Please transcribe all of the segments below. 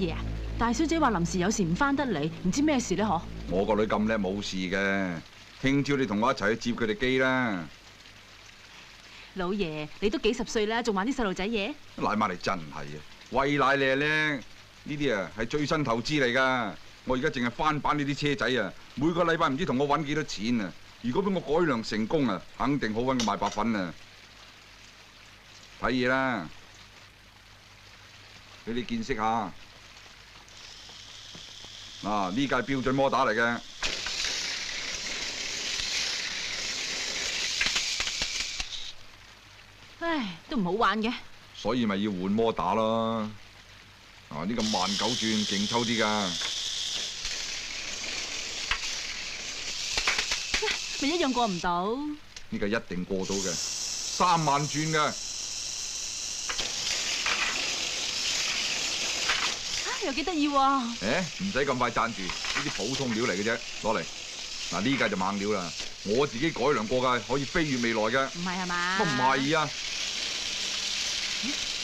爺啊，大小姐話臨時有事唔翻得嚟，唔知咩事咧？嗬？我個女咁叻冇事嘅，聽朝你同我一齊去接佢哋機啦。老爺，你都幾十歲啦，仲玩啲細路仔嘢？奶媽你真係啊，喂奶你啊叻，呢啲啊係最新投資嚟㗎。我而家淨係翻版呢啲車仔啊，每個禮拜唔知同我揾幾多錢啊！如果俾我改良成功啊，肯定好揾過賣白粉啊！睇嘢啦，俾你見識下。嗱，呢架係標準摩打嚟嘅。唉，都唔好玩嘅。所以咪要換摩打咯。啊，呢個慢9轉勁抽啲㗎。咪一樣過唔到。呢個一定過到嘅，3萬轉㗎。又幾得意喎！唔使咁快讚住，呢啲普通料嚟嘅啫，攞嚟。嗱，呢架就猛料啦，我自己改良過㗎，可以飛越未來㗎。唔係係嘛？乜唔係啊？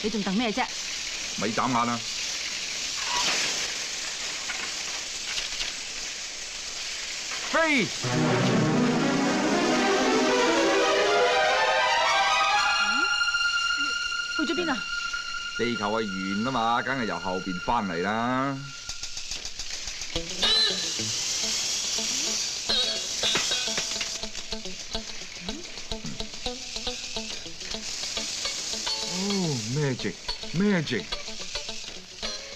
你仲等咩啫？咪眨眼啊！飛！去咗邊啊？地球係圓啊嘛，梗係由後邊翻嚟啦。哦，magic，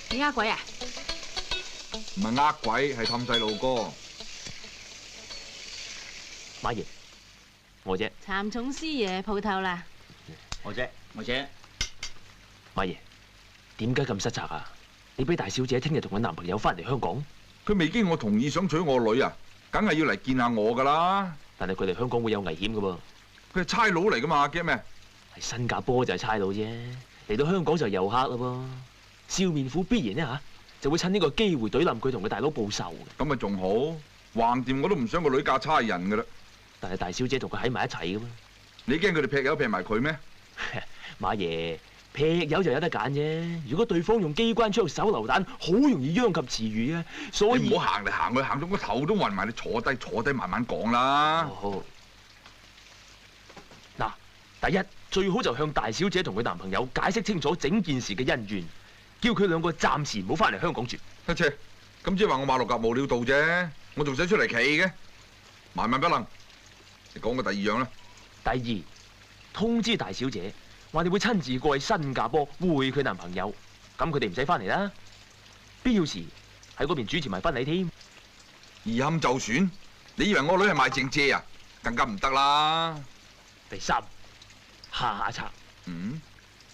你呃鬼啊？唔係呃鬼，係氹細路哥。馬爺，我啫。譚重師爺鋪頭啦。我啫。馬爺，點解咁失策啊？你俾大小姐聽日同佢男朋友翻嚟香港，佢未經我同意想娶我女啊，梗係要嚟見下我㗎啦。但係佢哋香港會有危險㗎噃。佢係差佬嚟㗎嘛，驚咩？喺新加坡就係差佬啫，嚟到香港就係遊客啦噃。笑面虎必然呢就會趁呢個機會懟冧佢同佢大佬報仇嘅。咁咪仲好，橫掂我都唔想個女嫁差人㗎啦。但係大小姐同佢喺埋一齊㗎嘛。你驚佢哋劈友劈埋佢咩？馬爺，劈友就有得揀啫。如果對方用機關槍、手榴彈，好容易殃及池魚啊。所以唔好行嚟行去，行到個頭都暈埋。你坐低慢慢講啦。好。嗱，第一最好就向大小姐同佢男朋友解釋清楚整件事嘅恩怨，叫佢兩個暫時唔好翻嚟香港住。阿姐，咁即係話我馬六甲冇料到啫，我仲使出嚟企嘅？萬萬不能。你講個第二樣啦。第二，通知大小姐，話你會親自過去新加坡會佢男朋友，咁佢哋唔使翻嚟啦。必要時喺嗰邊主持埋婚禮添。易堪就選，你以為我女係賣剩蔗啊？更加唔得啦。第三，下策。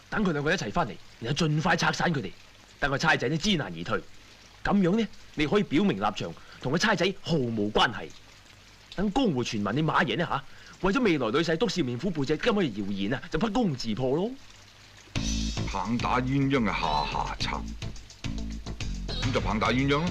等佢兩個一齊翻嚟，然後盡快拆散佢哋，等個差仔呢知難而退。咁樣呢，你可以表明立場，同個差仔毫無關係。等江湖傳聞你馬爺呢吓，為咗未來女婿篤笑面虎背脊咁嘅謠言啊，就不攻自破咯。棒打鴛鴦嘅下策，咁就棒打鴛鴦咯。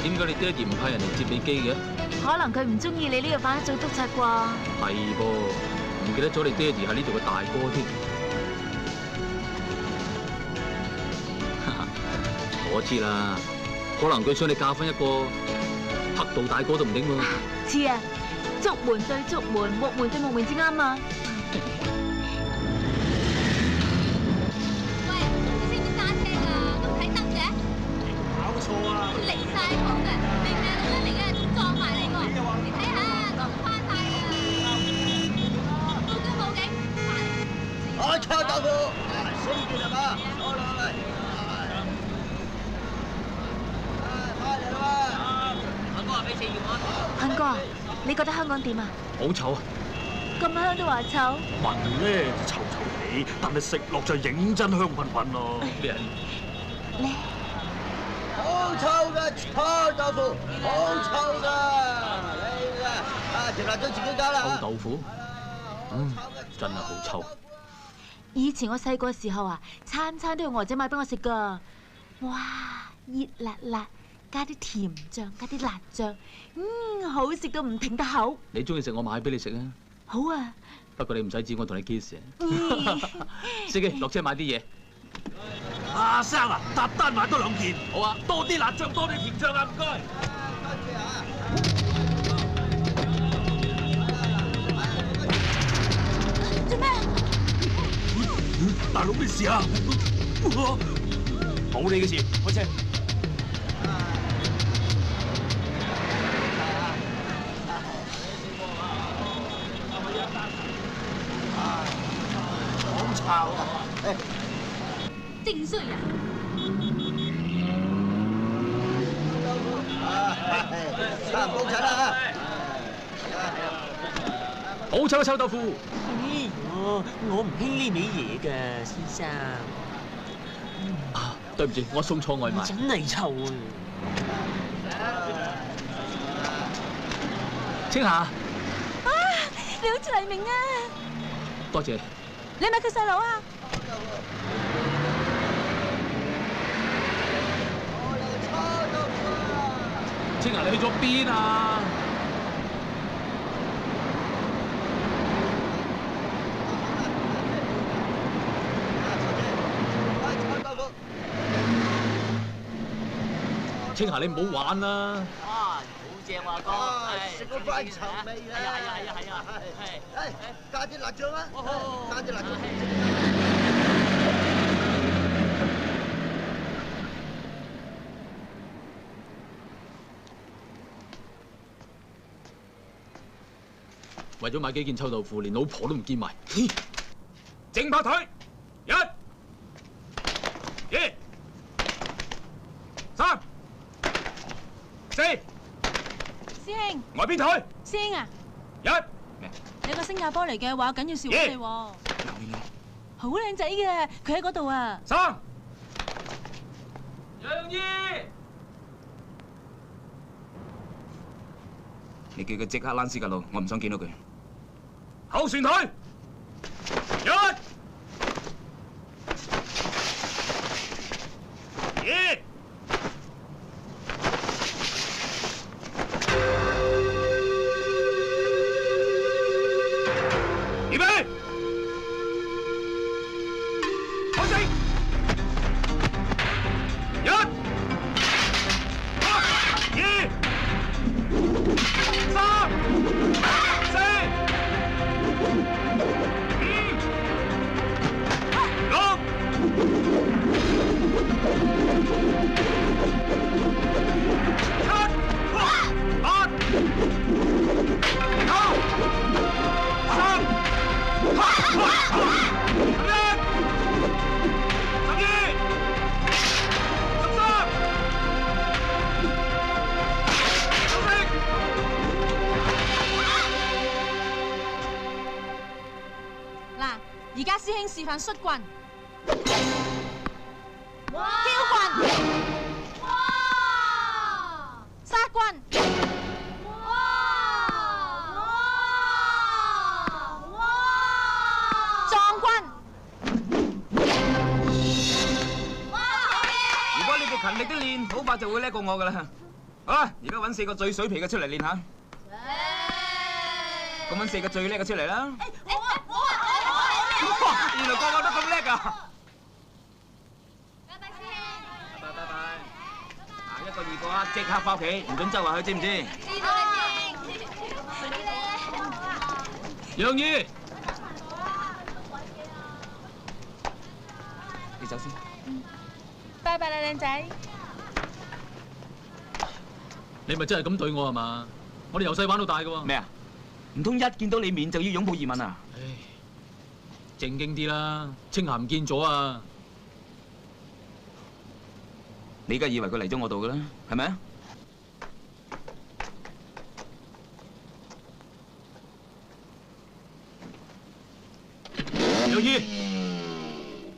點解你爹哋唔派人嚟接你機嘅？可能佢唔中意你呢個反做督察啩？係噃，唔記得咗你爹哋係呢度嘅大哥添。我知啦，可能佢想你嫁翻一個黑道大哥都唔定喎。似啊，竹門對竹門，木門對木門至啱啊！喂，你識唔識揸車㗎？都唔睇燈嘅？搞錯啊！離晒譜嘅，明明咁樣嚟嘅，仲撞埋你喎！你睇下，撞翻晒啊！報警報警！開錯豆腐，死件係嘛？好啦，嚟，快嚟啦！阿哥話俾4月我。亨哥，你覺得香港點啊？好臭啊！咁香都話臭？聞咧就臭臭地，但係食落就認真香噴噴咯。咩人？咧？好臭嘅臭豆腐，好臭㗎！你啊，條辣椒自己加啦。臭豆腐，真係好臭。以前我細個時候啊，餐餐都用我仔買俾我食噶。哇，熱辣辣，加啲甜醬，加啲辣醬，好食到唔停得口。你中意食我買俾你食啊？好啊。不過你唔使指我同你 kiss 啊。司機落車買啲嘢。阿生啊，搭單買多2件。好啊，多啲辣醬，多啲甜醬啊，唔該。做咩？大佬咩事啊？冇你嘅事，開車。好臭啊！正衰人。差唔多齊啦好臭嘅臭豆腐。我唔興呢味嘢㗎，先生。啊，對唔住，我送錯外賣。真係臭啊！青霞，你好似黎明啊！多謝。你係咪佢細佬啊？青霞，你去咗邊啊？青霞，你唔好玩啦！好正喎哥，食個怪臭味啊！係啊！加啲辣醬啊！加啲辣醬。為咗買幾件臭豆腐，連老婆都唔見埋。正拍腿，1、2、3、4。師兄，外邊腿。師兄啊，1。你個新加坡嚟嘅話，緊要笑你喎。好靚仔嘅，佢喺嗰度啊。3。楊姨，你叫佢即刻躝屍架路，我唔想見到佢。後旋腿，1、2。預備，開始，1、2、3、4、嗱，而家師兄示範摔棍、哇！挑棍、哇！沙棍、哇！哇！撞棍。如果你哋勤力啲練，好快就會叻過我噶啦。好啦，而家揾4個最水皮嘅出嚟練下。咁揾4個最叻嘅出嚟啦。哇！原來個個都咁叻㗎。拜拜師兄。拜拜。1個2個啊，即刻返屋企，唔准周圍去，知唔知？知道啦，師兄。楊姨，你走先。拜拜啦，靚仔。你咪真係咁對我係嘛？我哋由細玩到大㗎喎。咩啊？唔通一見到你面就要擁抱熱吻啊？唉，正經啲啦，青霞唔見咗啊！你而家以為佢嚟咗我度㗎啦，係咪啊？楊姨，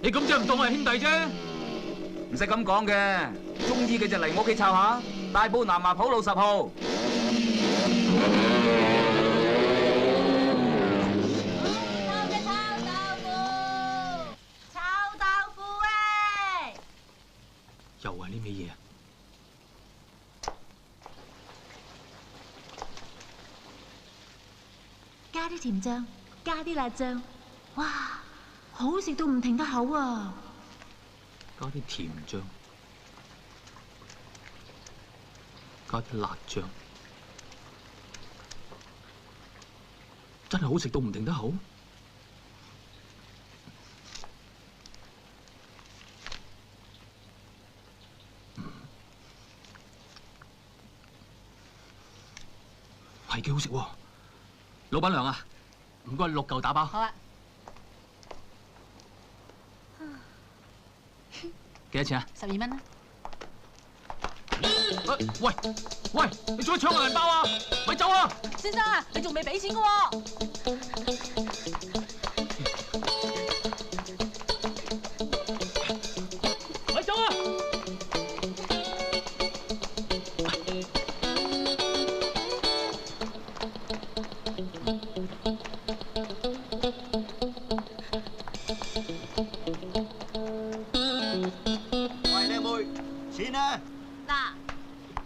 你咁即係唔當我係兄弟啫？唔使咁講嘅，中意嘅就嚟我屋企湊下，大埔南華普路10號。味嘢啊？加啲甜醬，加啲辣醬，哇，好食到唔停得口啊！加啲甜醬，加啲辣醬，真係好食到唔停得口。係幾好食喎！老闆娘啊，唔該6嚿打包。好啊。幾多錢啊12蚊啦。喂，你做乜搶我銀包啊？咪走啊！先生啊，你仲未俾錢嘅喎。咪走啊！喂，靚妹，錢啊！嗱，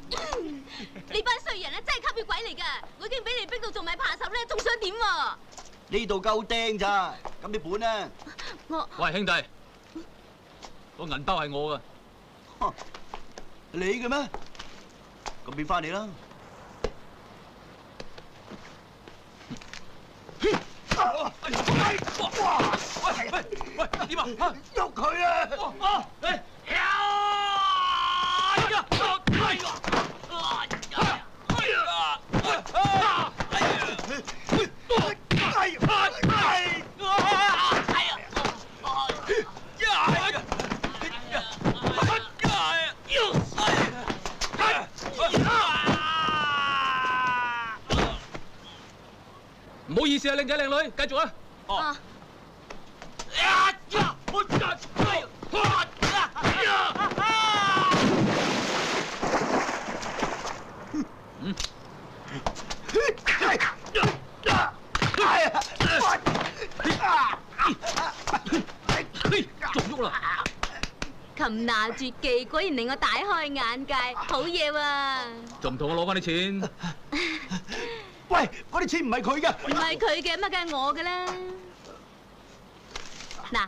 呢班衰人咧真係吸血鬼嚟㗎！我已經俾你逼到仲咪扒手咧，仲想點喎？呢度夠釘咋？咁啲本啊？喂，兄弟，個銀包係我㗎。你嘅咩？咁俾翻你啦。喂，點啊？喐佢啊！唔好意思啊，靚仔靚女，繼續啊！哦。仲喐啦！擒拿絕技果然令我大開眼界，好嘢喎！仲唔同我攞翻啲錢？喂，嗰啲錢唔係佢嘅。唔係佢嘅，乜梗係我嘅啦。嗱，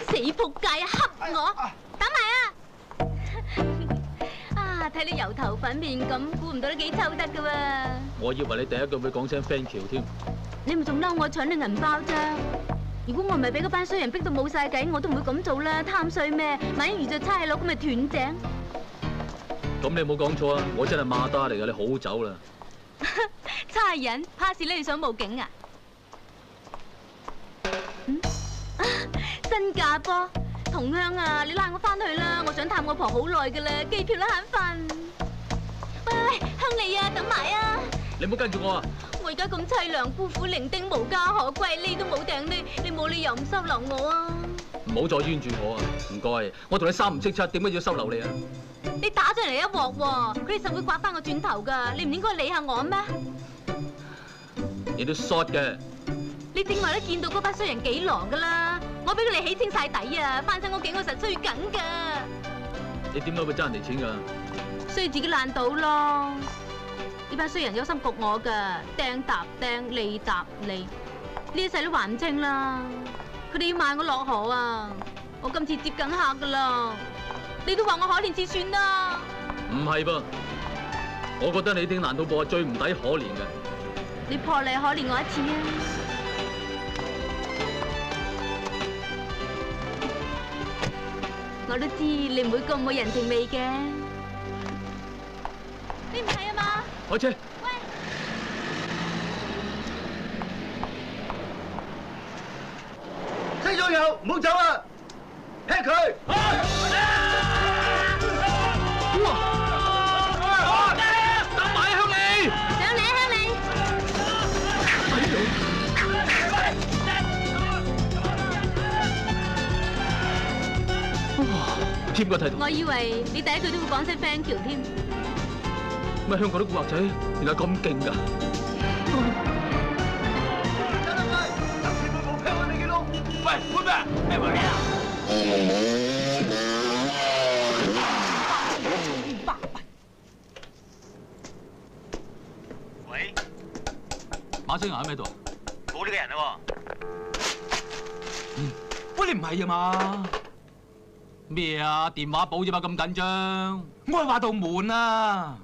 死仆街啊，恰我，打埋啊！啊，睇你油頭粉面咁，估唔到你幾抽得㗎喎！我以為你第一句會講聲 thank you 添。你咪仲嬲我搶你銀包啫！如果我唔係俾嗰班衰人逼到冇晒計，我都唔會咁做啦，貪衰咩？萬一遇着差佬咁咪斷井。咁你冇講錯啊！我真係馬打嚟㗎，你好走啦！差人 pass 咧，你想報警啊？新加坡同鄉啊，你拉我翻去啦！我想探我婆好耐㗎啦，機票都慳份。喂，鄉里啊，等埋啊！你唔好跟住我啊！我而家咁凄涼，孤苦伶仃，無家可歸，呢都冇訂呢，你冇理由唔收留我啊！唔好再冤住我啊！唔該，我同你三唔識七，點解要收留你啊？你打咗嚟一鑊喎，佢哋實會刮翻個轉頭㗎，你唔應該理下我咩？你都 short 嘅。你正話都見到嗰班衰人幾狼㗎啦，我俾佢哋起清晒底啊，翻身屋企我實衰緊㗎。你點解會爭人哋錢㗎？衰自己爛到咯！呢班衰人有心焗我㗎，釘搭釘，利搭利，呢一世都還唔清啦。佢哋要賣我落河啊！我今次接緊客㗎啦，你都話我可憐至算啦。唔係噃，我覺得你啲爛到貨係最唔抵可憐嘅。你破例可憐我一次啊！我都知你唔會咁冇人情味嘅。你唔係啊嘛？開車。喂！車左右，唔好走啊！劈佢！等埋啊，鄉里！上嚟啊，鄉里！添個態度。我以為你第一句都會講聲 thank you 添。乜香港啲古惑仔原來咁勁㗎？喂，搬咩？咩話你啊？馬青霞喺咪度？冇呢個人啊！喂，你唔係啊嘛？咩啊？電話簿啫嘛，咁緊張？我係話道門啊！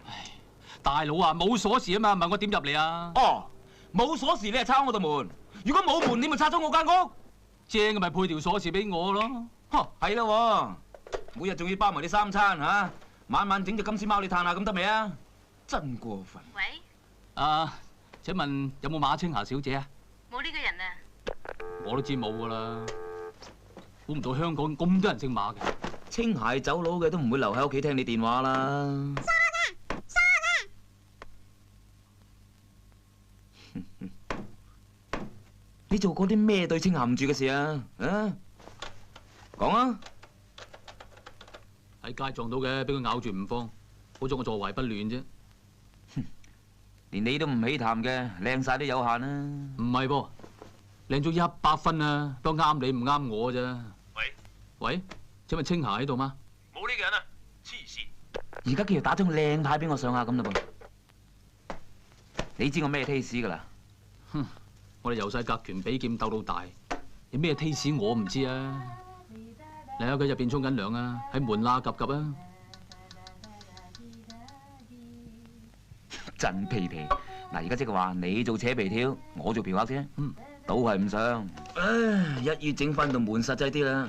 大佬啊，冇鎖匙啊嘛，問我點入嚟啊？哦，冇鎖匙你係抄我道門，如果冇門你咪拆咗我間屋。正嘅咪配條鎖匙俾我咯。呵，係啦，每日仲要包埋你3餐嚇，晚晚整隻金絲貓你嘆下咁得未啊？真過分！喂，請問有冇馬青霞小姐啊？冇呢個人啊！我都知冇噶啦，估唔到香港咁多人姓馬嘅。清鞋走佬嘅都唔會留喺屋企聽你電話啦。你做過啲咩對清咸唔住嘅事啊？啊，講啊！喺街撞到嘅，俾佢咬住唔放，好彩我坐懷不亂啫。連你都唔起痰嘅，靚晒都有限啦。唔係噃，靚咗100分啊，不過啱你唔啱我咋。喂，喂，請問青霞喺度嗎？冇呢個人啊！黐線！而家叫佢打張靚牌俾我上下咁啦噃。你知我咩 taste 噶啦？哼，我哋由細隔拳比劍鬥到大，有咩 taste 我唔知啊。你喺佢入邊沖緊涼啊，喺門罅及及啊。真皮皮，嗱而家即係話你做扯皮條，我做嫖客啫，都係唔上。唉，一於整翻道門實際啲啦。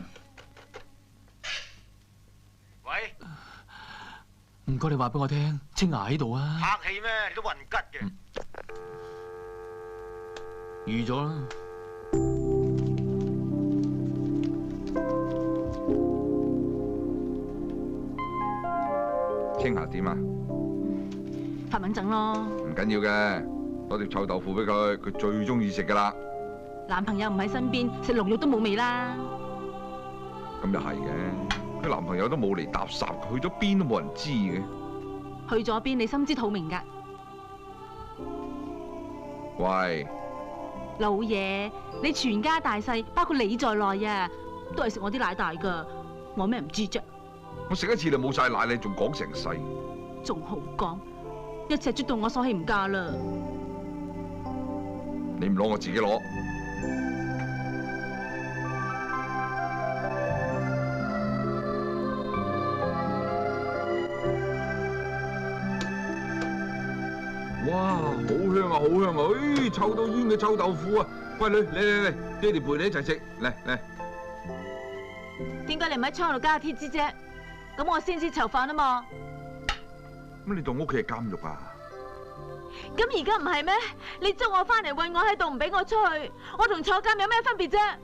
喂，唔該你話俾我聽，青霞喺度啊。客氣咩？你都混吉嘅。預咗啦。青霞點啊？發敏症咯。唔緊要嘅，攞碟臭豆腐俾佢，佢最中意食噶啦。男朋友唔喺身邊，食龍肉都冇味啦。咁又係嘅，佢男朋友都冇嚟搭霎，去咗邊都冇人知嘅。去咗邊你心知肚明噶。喂，老爺，你全家大細，包括你在內啊，都係食我啲奶大噶，我咩唔知啫？我食一次就冇晒奶，你仲講成世？仲好講，一尺啜到我手氣唔嫁啦！你唔攞我自己攞。哇，好香啊，好香啊！誒，臭到煙嘅臭豆腐啊！喂，女，嚟，爹哋陪你一齊食，嚟。點解你唔喺窗度加鐵枝啫？咁我先知囚犯啊嘛！咁你當屋企係監獄啊？咁而家唔係咩？你捉我翻嚟韞我喺度，唔俾我出去，我同坐監有咩分別啫？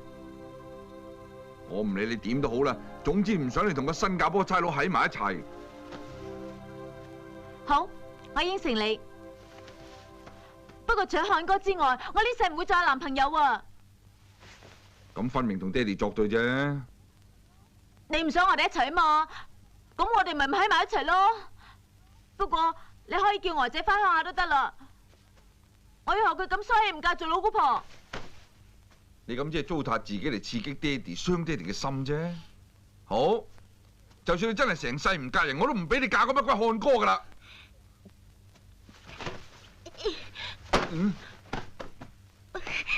我唔理你點都好啦，總之唔想你同個新加坡差佬喺埋一齊。好，我應承你。不過除咗漢哥之外，我呢世唔會再有男朋友啊！咁分明同爹哋作對啫。你唔想我哋一齊啊嘛？咁我哋咪唔喺埋一齊咯。不過你可以叫呆仔翻鄉下都得啦。我要學佢咁衰唔嫁做老姑婆。你咁即係糟蹋自己嚟刺激爹哋，傷爹哋嘅心啫。好，就算你真係成世唔嫁人，我都唔俾你嫁個乜鬼漢哥噶啦。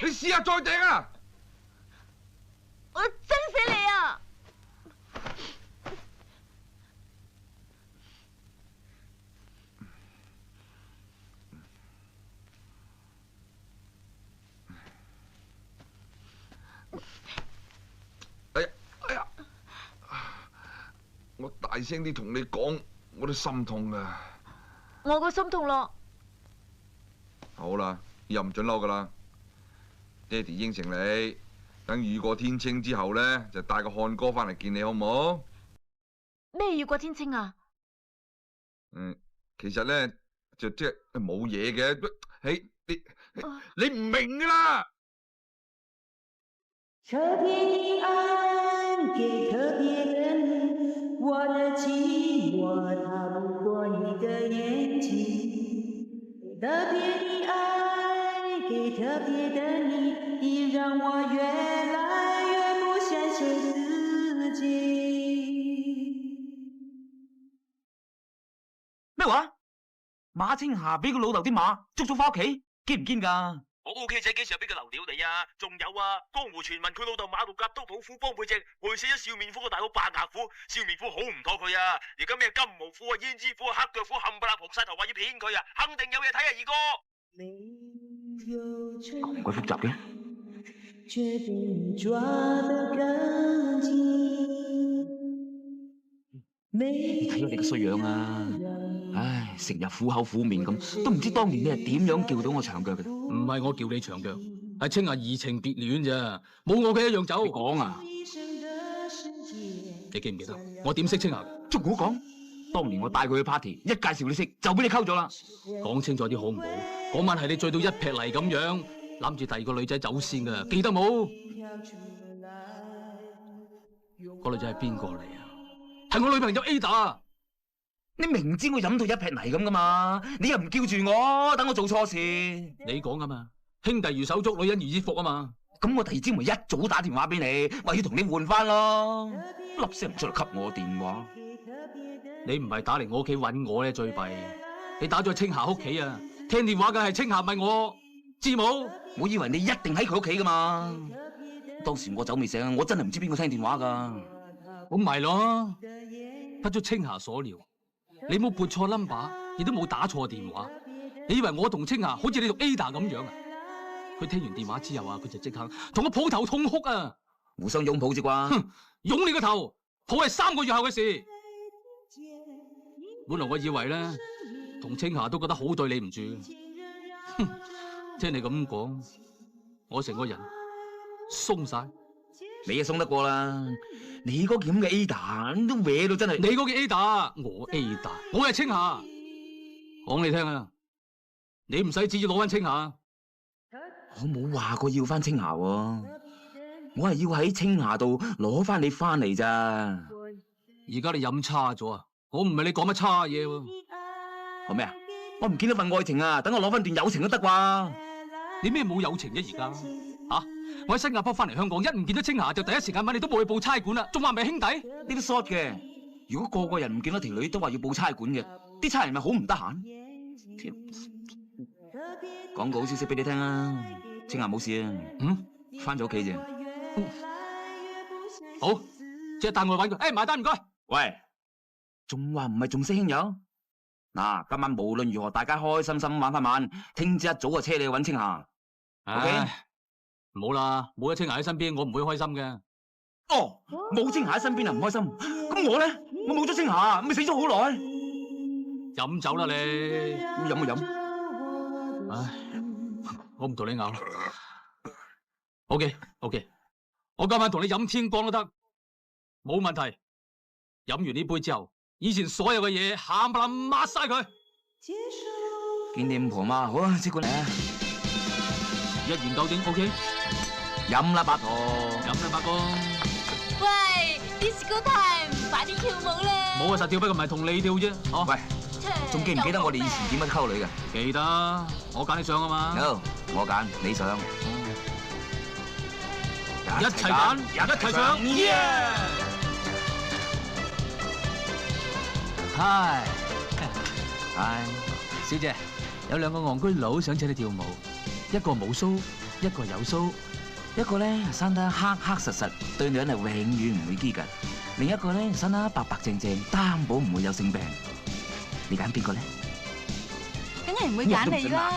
你試下再頂啊！我憎死你啊！哎呀！我大聲啲同你講，我都心痛啊！我個心痛咯。好啦，又唔准嬲噶啦。爹哋應承你，等雨過天青之後咧，就帶個漢哥翻嚟見你，好唔好？咩雨過天青啊？其實咧就即係冇嘢嘅。你唔明噶啦。特別的愛給特別的你，我的寂寞逃不過你的眼睛。特別的愛給特別的你，你讓我越來越不相信自己。咩話？馬青霞俾佢老豆啲馬捉咗翻屋企，堅唔堅㗎？我 OK 仔幾時又俾佢流料你啊？仲有啊，江湖傳聞佢老豆馬六甲都土虎幫背脊害死咗笑面虎個大佬白牙虎，笑面虎好唔妥佢啊！而家咩金毛虎啊、胭脂虎啊、黑腳虎冚唪唥蒲晒頭話要騙佢啊，肯定有嘢睇啊，二哥。咁鬼複雜嘅。你睇我哋個衰樣啊！唉，成日苦口苦面咁，都唔知當年你係點樣叫到我長腳嘅。唔係我叫你長腳，係青霞移情別戀咋，冇我嘅一樣走。你講啊！你記唔記得我點識青霞？捉我講，當年我帶佢去 party， 一介紹你識就俾你溝咗啦。講清楚啲好唔好？嗰晚係你醉到一劈泥咁樣，攬住第二個女仔走先噶，記得冇？個女仔係邊個嚟啊？係我女朋友 Ada。你明知我飲到一劈泥咁噶嘛，你又唔叫住我，等我做錯事。你講噶嘛，兄弟如手足，女人如衣服啊嘛。咁我第二朝咪一早打電話俾你，話要同你換翻咯，粒聲唔出嚟給我電話。你唔係打嚟我屋企揾我咧最弊，你打咗去青霞屋企啊，聽電話嘅係青霞，唔係我，知冇？我以為你一定喺佢屋企噶嘛。當時我酒未醒，我真係唔知邊個聽電話噶。咁咪咯，不出青霞所料。你冇撥錯 number， 亦都冇打錯電話。你以為我同青霞好似你同 Ada 咁樣啊？佢聽完電話之後啊，佢就即刻同我抱頭痛哭啊！互相擁抱啫啩？哼，擁你個頭！抱係3個月後嘅事。本來我以為咧，同青霞都覺得好對你唔住。哼，聽你咁講，我成個人鬆晒。你啊鬆得過啦，你嗰件咁嘅 Ada 都歪到真係。你嗰件 Ada， 我 Ada， 我係青霞。講你聽啊，你唔使旨意攞翻青霞。我冇話過要翻青霞喎，我係要喺青霞度攞翻你翻嚟咋。而家你飲差咗啊！我唔係你講乜差嘢喎。講咩啊？我唔見到份愛情啊，等我攞翻段友情都得啩？你咩冇友情啫？而家吓，我喺新加坡翻嚟香港，一唔見到青霞就第一時間揾你，都冇去報差館啦，仲話唔係兄弟？呢啲 short 嘅，如果個個人唔見到條女都話要報差館嘅，啲差人咪好唔得閒。講個好消息俾你聽啊，青霞冇事啊，翻咗屋企啫。好，即係帶我去揾佢。埋單唔該。喂，仲話唔係重色輕友？嗱，今晚無論如何，大家開開心心玩翻晚，聽朝一早就車你去揾青霞。OK，唔好啦，冇咗青霞喺身邊，我唔會開心嘅。哦，冇青霞喺身邊啊，唔開心。咁我咧，我冇咗青霞，咪死咗好耐。飲酒啦你，飲就飲。唉，我唔同你拗啦。OK， 我今晚同你飲天光都得，冇問題。飲完呢杯之後，以前所有嘅嘢冚唪唥抹晒佢。見你五婆嘛，好啊，即管嚟啊！一言九鼎 ，OK。飲啦，八婆。飲啦，八哥。喂 ，Disco time， 快啲跳舞啦！冇啊，實跳，不過唔係同你跳啫。哦，喂，仲記唔記得我哋以前點樣溝女嘅？記得，我揀你上啊嘛。好，我揀你上。一齊揀，一齊上。嗨，小姐，有兩個戇居佬想請你跳舞，一個冇鬚，一個有鬚，一個咧生得黑黑實實，對女人係永遠唔會激㗎；另一個咧生得白白淨淨，擔保唔會有性病。你揀邊個咧？梗係唔會揀你啦。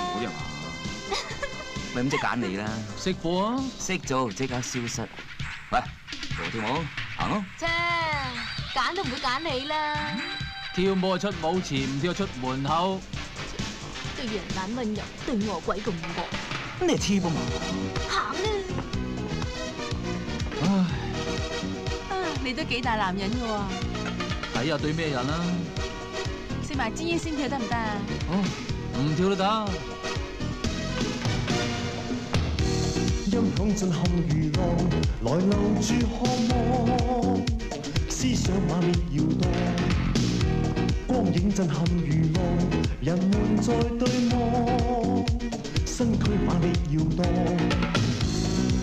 咪咁即係揀你啦。識貨啊？識做即刻消失。喂，跳舞行咯。切，揀都唔會揀你啦。跳舞出舞池，唔跳出門口。對人懶溫柔，對我鬼咁惡。你係黐噃嘛？行啦！唉，你都幾大男人㗎喎。睇下對咩人啦。食埋支煙先跳得唔得啊？哦，唔跳都得。音響震撼如浪，來留住渴望，思想猛烈搖動，光影震撼如浪，人們在對望，身軀猛烈搖動，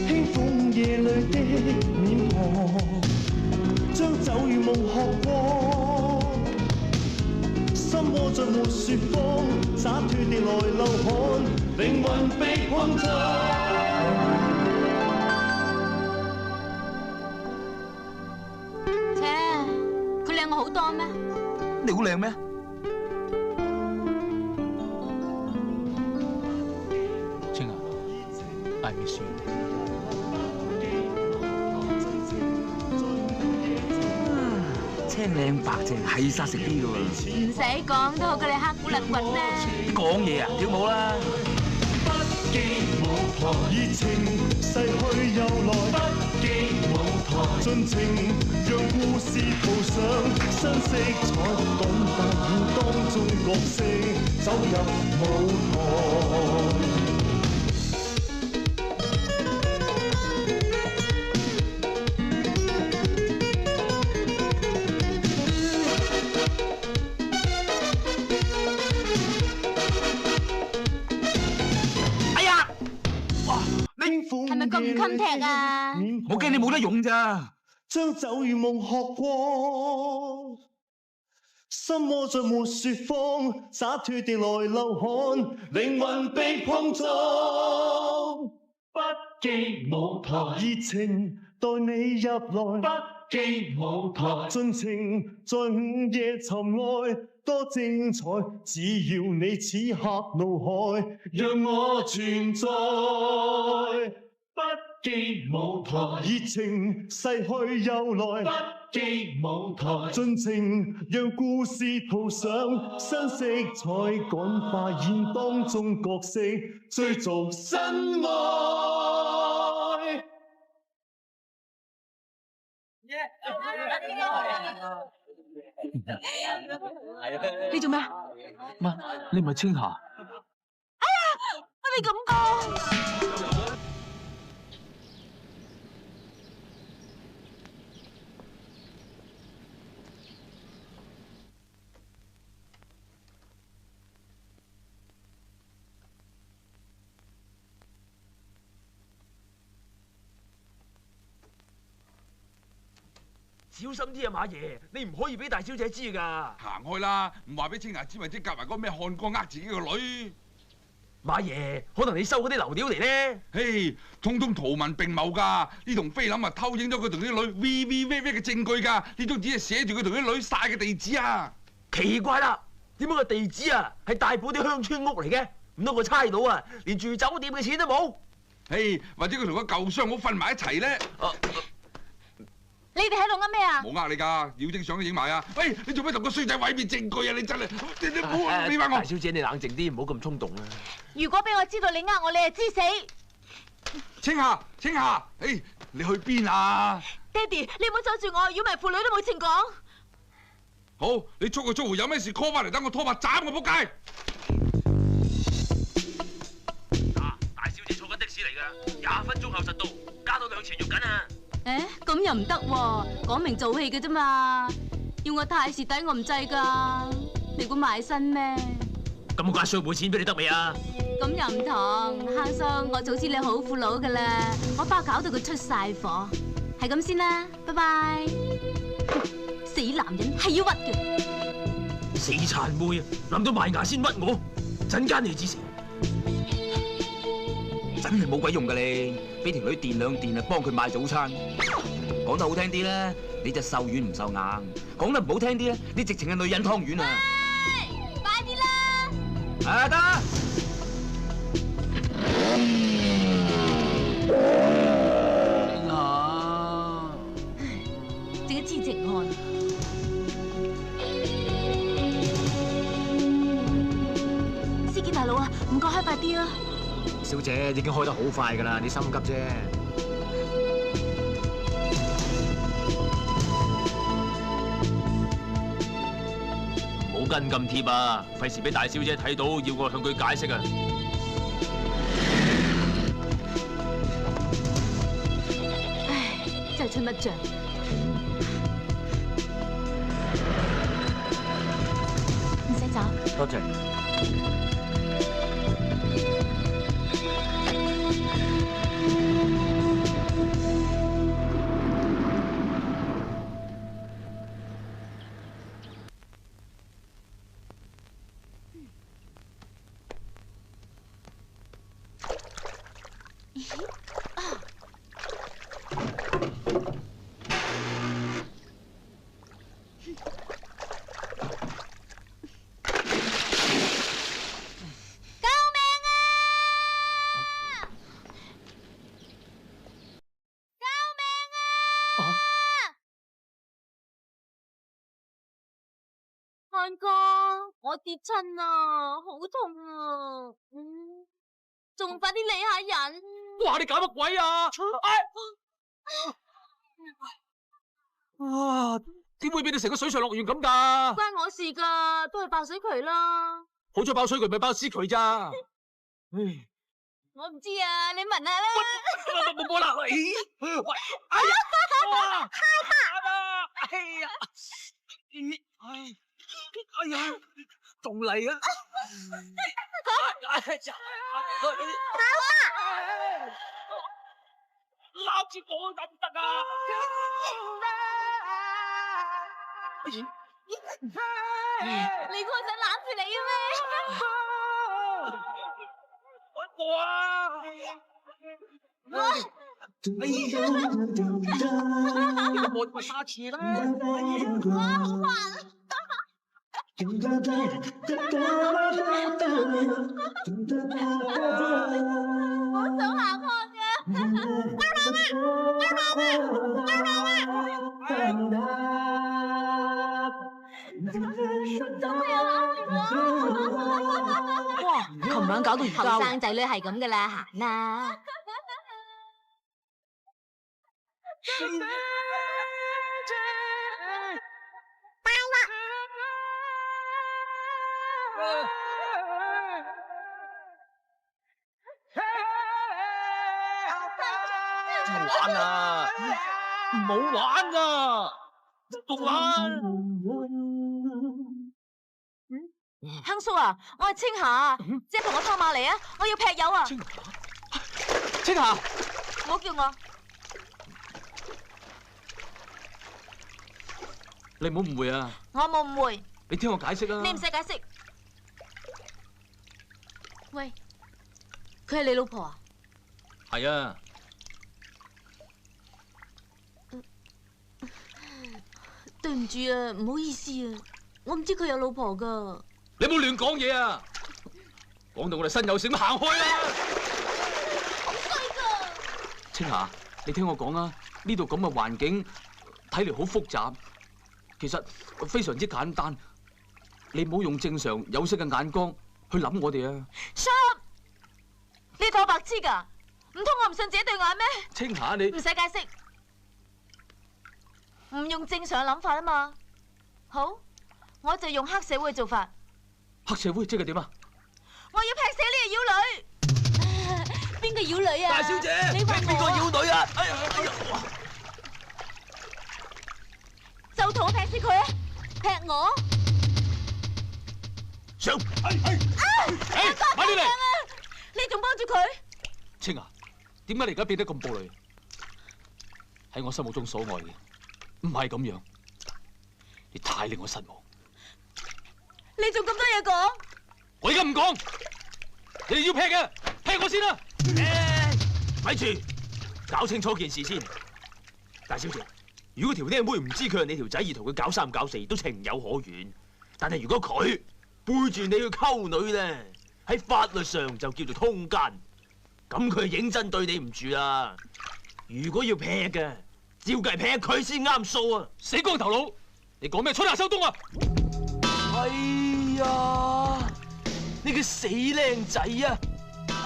輕風夜裏的臉龐，將酒與夢喝光，心窩像沒雪光，灑脱地來流汗，靈魂被碰撞。切，佢靚我好多咩？你好靚咩？青啊，I miss you。青靚白淨係殺食啲噶喎。唔使講都好過你黑古勒棍啦。講嘢啊，跳舞啦！不羈舞台，熱情逝去又來。不羈舞台，盡情讓故事塗上新色彩，趕快演當中角色走入舞台。係咪咁襟踢啊？我驚你冇得用咋。將酒與夢學過，心窩着沒說謊，灑脱地來流汗，靈魂被碰撞。不羈舞台，熱情待你入來。不羈舞台，盡情在午夜尋愛，多精彩。只要你此刻腦海，讓我存在。不羈舞台，熱情逝去又來。不羈舞台，盡情讓故事塗上新色彩，趕快演當中角色，追逐新愛。你做咩啊？乜？你唔係青霞？乜你咁講？小心啲啊，馬爺！你唔可以俾大小姐知㗎。行開啦，唔話俾青霞知，咪即夾埋嗰咩漢哥呃自己個女。馬爺，可能你收嗰啲流料嚟咧。嘿，通通圖文並茂㗎。呢同菲林啊偷影咗佢同啲女 VV 嘅證據㗎。呢張紙係寫住佢同啲女晒嘅地址啊。奇怪啦，點解個地址啊係大埔啲鄉村屋嚟嘅？唔通個差佬啊連住酒店嘅錢都冇？嘿，或者佢同個舊商好瞓埋一齊咧。你哋喺度噏咩啊？冇呃你㗎，妖精相都影埋啊！喂，你做咩同個衰仔毀滅證據啊？你真係，你唔好俾翻我。大小姐，你冷靜啲，唔好咁衝動啦。如果俾我知道你呃我，你係知死。青霞，青霞，誒，你去邊啊？爹哋，你唔好阻住我，如果唔係父女都冇情講。好，你捉個租戶有咩事 call 翻嚟，等我拖把斬我仆街。大小姐坐緊的士嚟㗎，20分鐘後實到，加多2錢肉緊啊！誒，咁又唔得喎，講明做戲嘅啫嘛，要我太蝕底我唔制㗎，你估賣身咩？咁關稅冇錢俾你得未啊？咁又唔同，坑叔，我早知你好富佬㗎啦，我包搞到佢出晒火，係咁先啦，拜拜。死男人係要屈嘅，死殘妹啊，諗到賣牙先屈我，陣間你知死。真係冇鬼用㗎你，俾條女電兩電啊，幫佢買早餐。講得好聽啲咧，你隻瘦軟唔瘦硬；講得唔好聽啲咧，你直情係女人湯圓啊！快啲啦！啊得！整一痴情漢。司機大佬啊，唔該開快啲啊！小姐已經開得好快㗎啦，你心急啫。唔好跟咁貼啊，費事俾大小姐睇到，要我向佢解釋啊。唉，真係出乜象？唔使走。多謝。漢哥，我跌親啊，好痛啊！仲快啲理下人！哇！你搞乜鬼啊？點會變到成個水上樂園咁㗎？關我事㗎，都係爆水渠啦。好彩爆水渠唔係爆屎渠咋。我唔知啊，你聞下啦。冇啦，喂！哎呀！哇！哎呀！仲嚟啊！攬住我得唔得啊？你估我想攬住你嘅咩？我啊！呢個我咪沙池啦！哇，好煩啊！我想行開嘅。哇！琴晚搞到而家，後生仔女係咁噶啦，行啦。玩啊！唔好玩啊！仲玩？亨叔啊，我係青霞，即係同我拖馬嚟啊！我要劈友啊！青霞，唔好叫我。你唔好誤會啊！我冇誤會。你聽我解釋啊！你唔使解釋。喂，佢係你老婆啊？係啊。對唔住啊，唔好意思啊，我唔知佢有老婆噶。你冇亂講嘢啊！講到我哋身有事咁行開啦！好衰噶！青霞，你聽我講啊，呢度咁嘅環境睇嚟好複雜，其實非常之簡單。你唔好用正常有色嘅眼光去諗我哋啊 ！Shut！ 你當我白痴噶？唔通我唔信自己對眼咩？青霞，你唔使解釋。唔用正常諗法啊嘛，好，我就用黑社會嘅做法。黑社會即係點啊？我要劈死呢個妖女！邊個妖女啊？大小姐，你話邊個妖女啊？哎呀！就同我劈死佢啊！劈我！上！快啲嚟！你仲幫住佢？青霞，點解你而家變得咁暴戾？喺我心目中所愛嘅。唔係咁樣，你太令我失望。你仲咁多嘢講？我而家唔講，你哋要劈嘅，劈我先啦。咪住，搞清楚件事先。大小姐，如果條僆妹唔知佢係你條仔而同佢搞三搞四，都情有可原。但係如果佢背住你去溝女咧，喺法律上就叫做通姦，咁佢係認真對你唔住啦。如果要劈嘅，照計劈佢先啱數啊！死光頭佬，你講咩春夏秋冬啊？哎呀，你個死靚仔啊！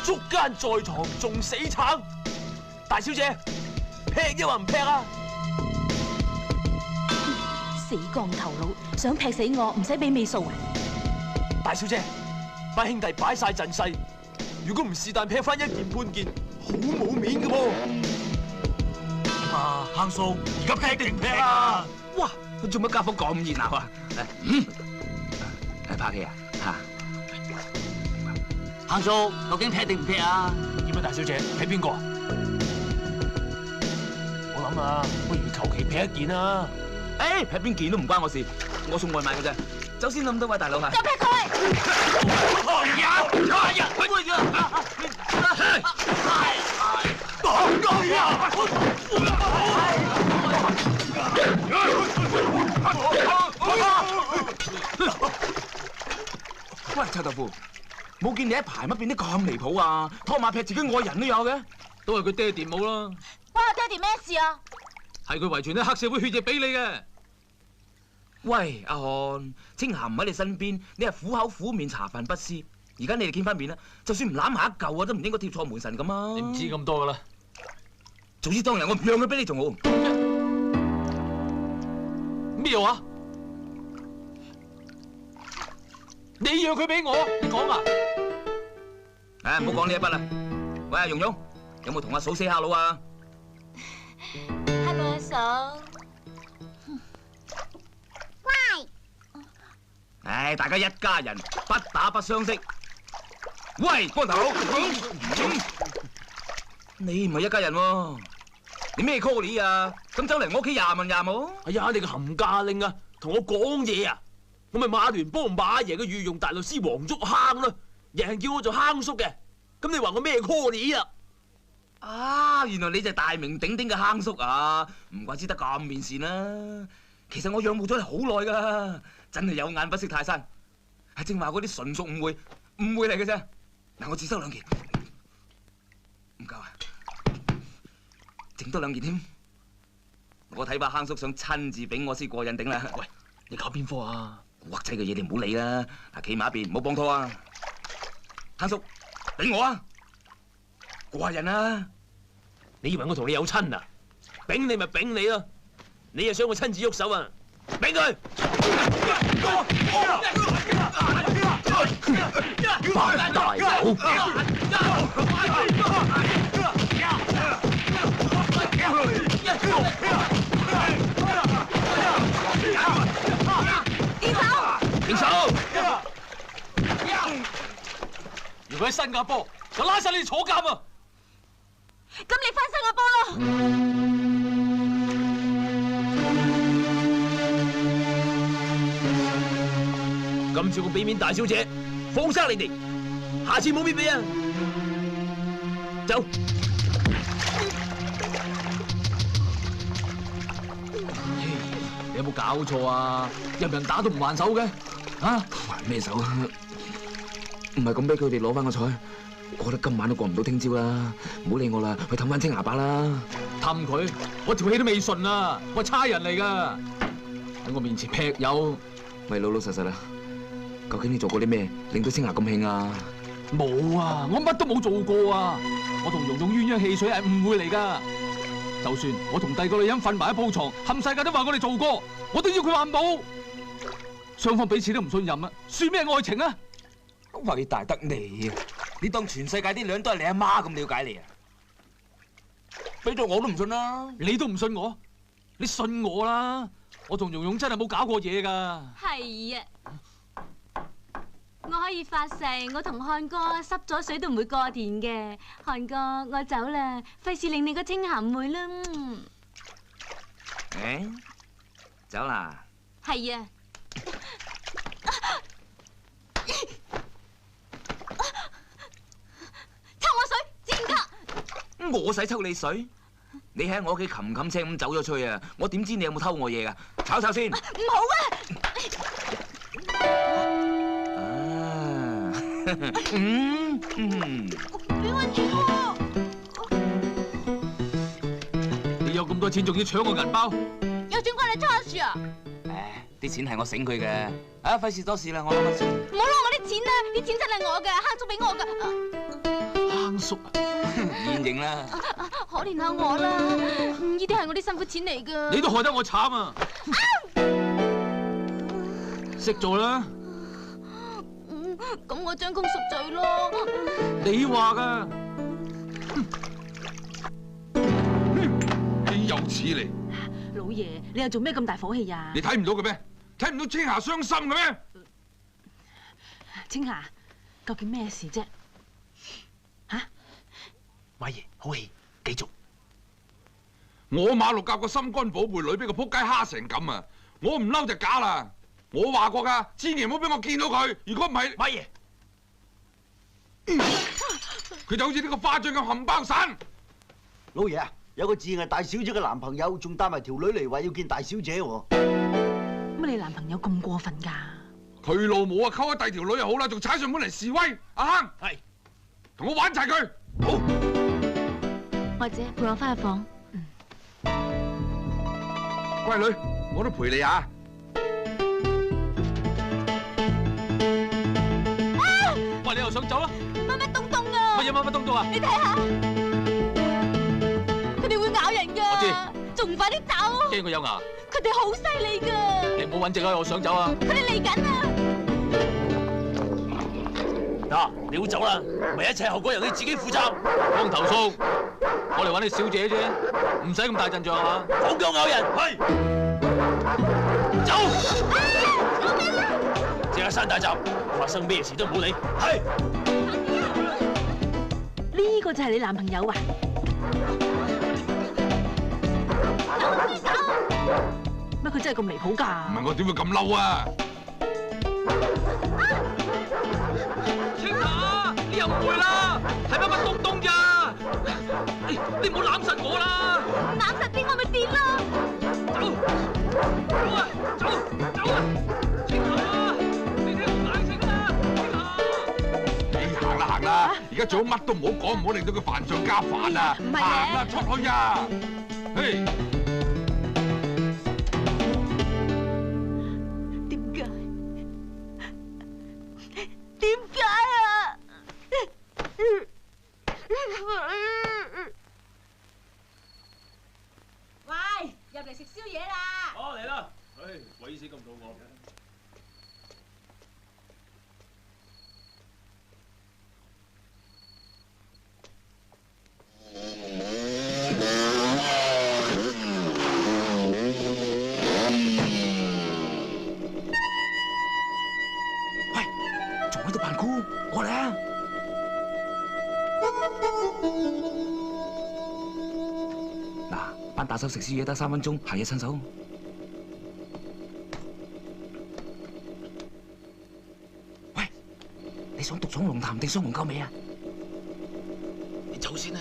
捉奸在床仲死撐！大小姐，劈又話唔劈啊？死光頭佬，想劈死我唔使俾尾數啊！大小姐，班兄弟擺晒陣勢，如果唔是但劈翻一件半件，好冇面㗎噃！亨叔，而家劈定唔劈啊？哇！做乜家伙咁熱鬧啊？拍戲啊？嚇！亨叔，究竟劈定唔劈啊？點啊，大小姐，劈邊個啊？我諗啊，不如求其劈一件啊！誒，劈邊件都唔關我事，我送外賣嘅啫。走先咁多位大佬係。就劈佢！哎呀！哎呀！喂，臭豆腐，冇見你一排乜變得咁離譜啊？拖馬劈自己愛人都有嘅，都係佢爹哋冇啦。關我爹哋咩事啊？係佢遺傳啲黑社會血液俾你嘅。喂，阿漢，青霞唔喺你身邊，你係苦口苦面茶飯不思。而家你哋見翻面啦，就算唔攬埋一嚿啊，都唔應該貼錯門神咁啊！你唔知咁多噶啦。早知當日我唔讓佢俾你仲好。咩話？你讓佢俾我？你講啊？唉，唔好講呢一筆啦。喂，阿蓉蓉，有冇同阿嫂 say hello 啊 ？Hello， 阿嫂。喂。唉，大家一家人，不打不相識。喂，光頭，你唔係一家人喎，你咩 call 你啊？咁走嚟我屋企廿問廿冇？哎呀，你個冚家令啊，同我講嘢啊！我咪馬聯幫馬爺嘅御用大律師黃竹坑咯，人人叫我做坑叔嘅。咁你話我咩 call 你啊？啊，原來你就係大名鼎鼎嘅坑叔啊！唔怪之得咁面善啦。其實我仰慕咗你好耐噶，真係有眼不識泰山。係正話嗰啲純屬誤會嚟嘅啫。嗱，我只收2件，唔夠啊，整多2件添。我睇怕坑叔想親自俾我先過癮頂啦。喂，你搞邊科啊？古惑仔嘅嘢你唔好理啦。嗱，企埋一邊，唔好幫拖啊。坑叔，俾我啊！過癮啊！你以為我同你有親啊？丙你咪丙你咯，你又想我親自喐手啊？丙佢！扮大佬！停手！如果喺新加坡，就拉晒你哋坐監啊！咁你翻新加坡咯。今次我俾面大小姐，放生你哋，下次冇面俾啊！走。你有冇搞錯啊？任人打都唔還手嘅，啊？還咩手啊？唔係咁俾佢哋攞翻個彩，我覺得今晚都過唔到聽朝啦。唔好理我啦，去氹翻青牙伯啦。氹佢？我條氣都未順啊！我係差人嚟噶，喺我面前劈友。喂，老老實實啦，究竟你做過啲咩令到青牙咁興啊？冇啊，我乜都冇做過啊！我同蓉蓉鴛鴦戲水係誤會嚟噶。就算我同第二個女人瞓埋一鋪床，冚世界都話我哋做過，我都要佢話冇。雙方彼此都唔信任啊，算咩愛情啊？偉大得你啊！你當全世界啲女人都係你阿媽咁了解你啊？俾咗我都唔信啦！你都唔信我？你信我啦！我同蓉蓉真係冇搞過嘢噶。係啊，我可以發誓，我同漢哥濕咗水都唔會過田嘅。漢哥，我走啦，費事令你個青霞誤會啦。誒，走啦？係啊。抽我水，賤格！我使抽你水？你喺我屋企冚冚聲咁走咗出去啊！我點知你有冇偷我嘢噶？炒炒先。唔好啊！俾我住喎！你有咁多錢，仲要搶我銀包？有錢關你叉事啊！啲錢係我醒佢嘅，啊，費事多事啦，我攞翻先。唔好攞我啲錢啊！啲錢真係我嘅，坑叔俾我噶。坑叔啊！現形啦！可憐下我啦，呢啲係我啲辛苦錢嚟噶。你都害得我慘啊！識做啦！咁我將功贖罪咯。你話噶？豈有此理！老爺，你又做咩咁大火氣呀？你睇唔到嘅咩？睇唔到青霞傷心嘅咩？青霞，究竟咩事啫？吓？馬爺，好戲，繼續。我馬六甲個心肝寶貝女俾個仆街蝦成咁啊！我唔嬲就假啦！我話過噶，千祈唔好俾我見到佢。如果唔係，馬爺，佢就好似呢個花樽咁冚包散。老爺啊，有個自認係大小姐嘅男朋友，仲帶埋條女嚟話要見大小姐喎。乜你男朋友咁過分㗎？佢老母啊，溝咗第二條女又好啦，仲踩上門嚟示威，阿亨，係，同我玩齊佢。好，或者陪我翻入房。乖女，我都陪你啊。喂，你又想走啦？乜乜東東啊！乜嘢乜乜東東啊？你睇下，佢哋會咬人㗎。我知，仲唔快啲走？驚佢有牙。佢哋好犀利㗎。你唔好揾藉啊！我想走啊！佢哋嚟緊啊！嗱，你要走啦，咪一切後果由你自己負責。光頭叔，我嚟揾你小姐啫，唔使咁大陣仗係嘛？放狗咬人，係。走！即刻閂大閘，發生咩事都唔好理。係。呢個就係你男朋友啊？乜佢真係咁離譜㗎？唔係我點會咁嬲啊？青霞，你又誤會啦，係乜乜東東咋？你唔好攬實我啦！攬實啲我咪跌咯！走啊！走啊！青霞，你聽我解釋啦！青霞，你行啦行啦，而家最好乜都唔好講，唔好令到佢煩上加煩啊！唔係嘅行啦，出去啊！嘿。點解啊？喂，入嚟食宵夜啦！哦，嚟啦！唉，鬼死咁肚餓。仲喺度扮酷，過嚟啊！嗱，班打手食宵夜得3分鐘，行嘢趁手。喂，你想獨闖龍潭定雙龍溝尾啊？你走先啦。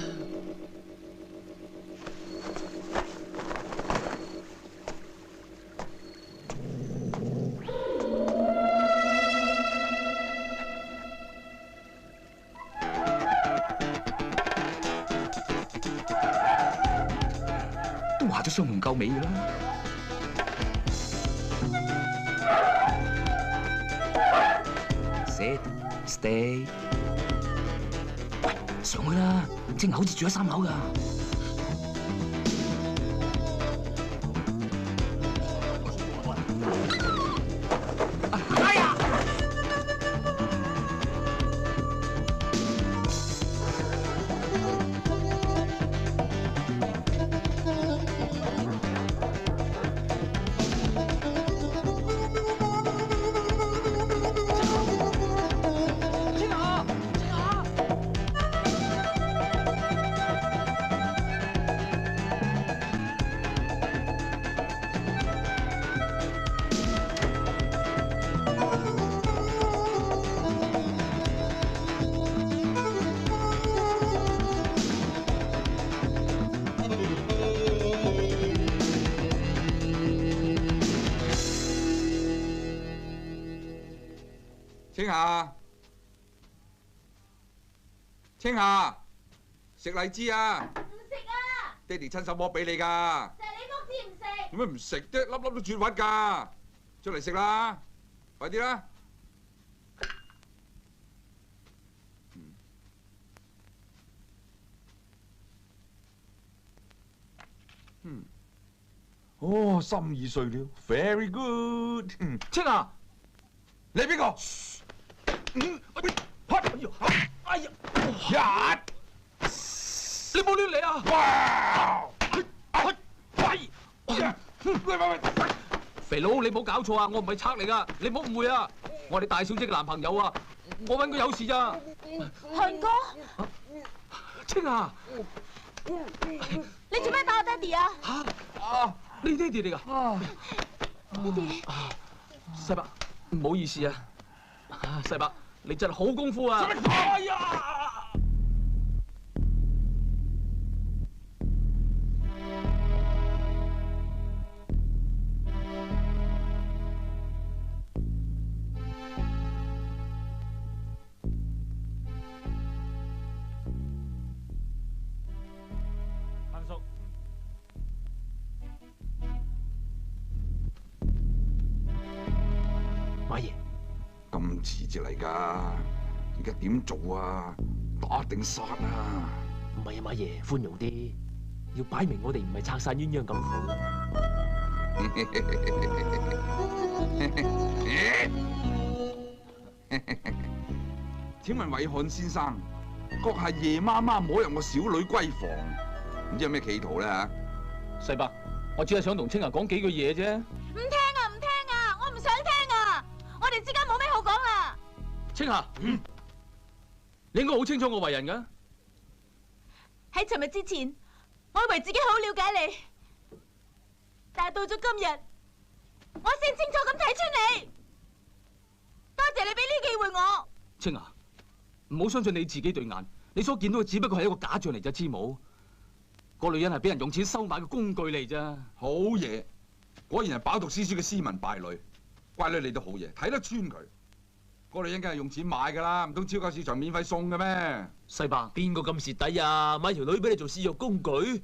話咗雙龍夠尾㗎啦，Sit stay，喂，上去啦，青霞好似住喺3樓㗎。哎呀！青霞，青霞，食荔枝啊！唔食啊！爹哋親手剝俾你㗎。就係你屋先唔食。做咩唔食啫？粒粒都絕核㗎，出嚟食啦！快啲啦！哦，心已碎了 ，very good。青霞，你係邊個？哎呀！你冇亂嚟啊！喂！肥佬，你冇搞錯啊！我唔係賊嚟噶，你唔好誤會啊！我哋大小姐嘅男朋友啊，我揾佢有事咋？韓哥，青霞，你做咩打我爹哋啊？嚇！你爹哋嚟㗎？爹哋，細伯，唔好意思啊，細伯，你真係好功夫啊！哎呀！咁遲至嚟㗎？而家點做啊？打定殺啊？唔係啊，馬爺寬容啲，要擺明我哋唔係拆散鴛鴦咁苦。請問偉漢先生，閣下夜媽媽摸入我小女閨房，唔知有咩企圖咧嚇？世伯，我只係想同青霞講幾句嘢啫。唔聽啊，唔聽啊，我唔想聽啊！我哋之間冇咩好講啦。青霞，你應該好清楚我為人㗎。喺尋日之前，我以為自己好了解你，但係到咗今日，我先清楚咁睇穿你。多謝你俾呢機會我。青霞，唔好相信你自己對眼，你所見到嘅只不過係一個假象嚟啫，知冇？個女人係俾人用錢收買嘅工具嚟咋。好嘢，果然係飽讀詩書嘅斯文敗類。乖女你都好嘢，睇得穿佢。個女人梗係用錢買㗎啦，唔通超級市場免費送嘅咩？世伯，邊個咁蝕底啊？買條女俾你做試藥工具？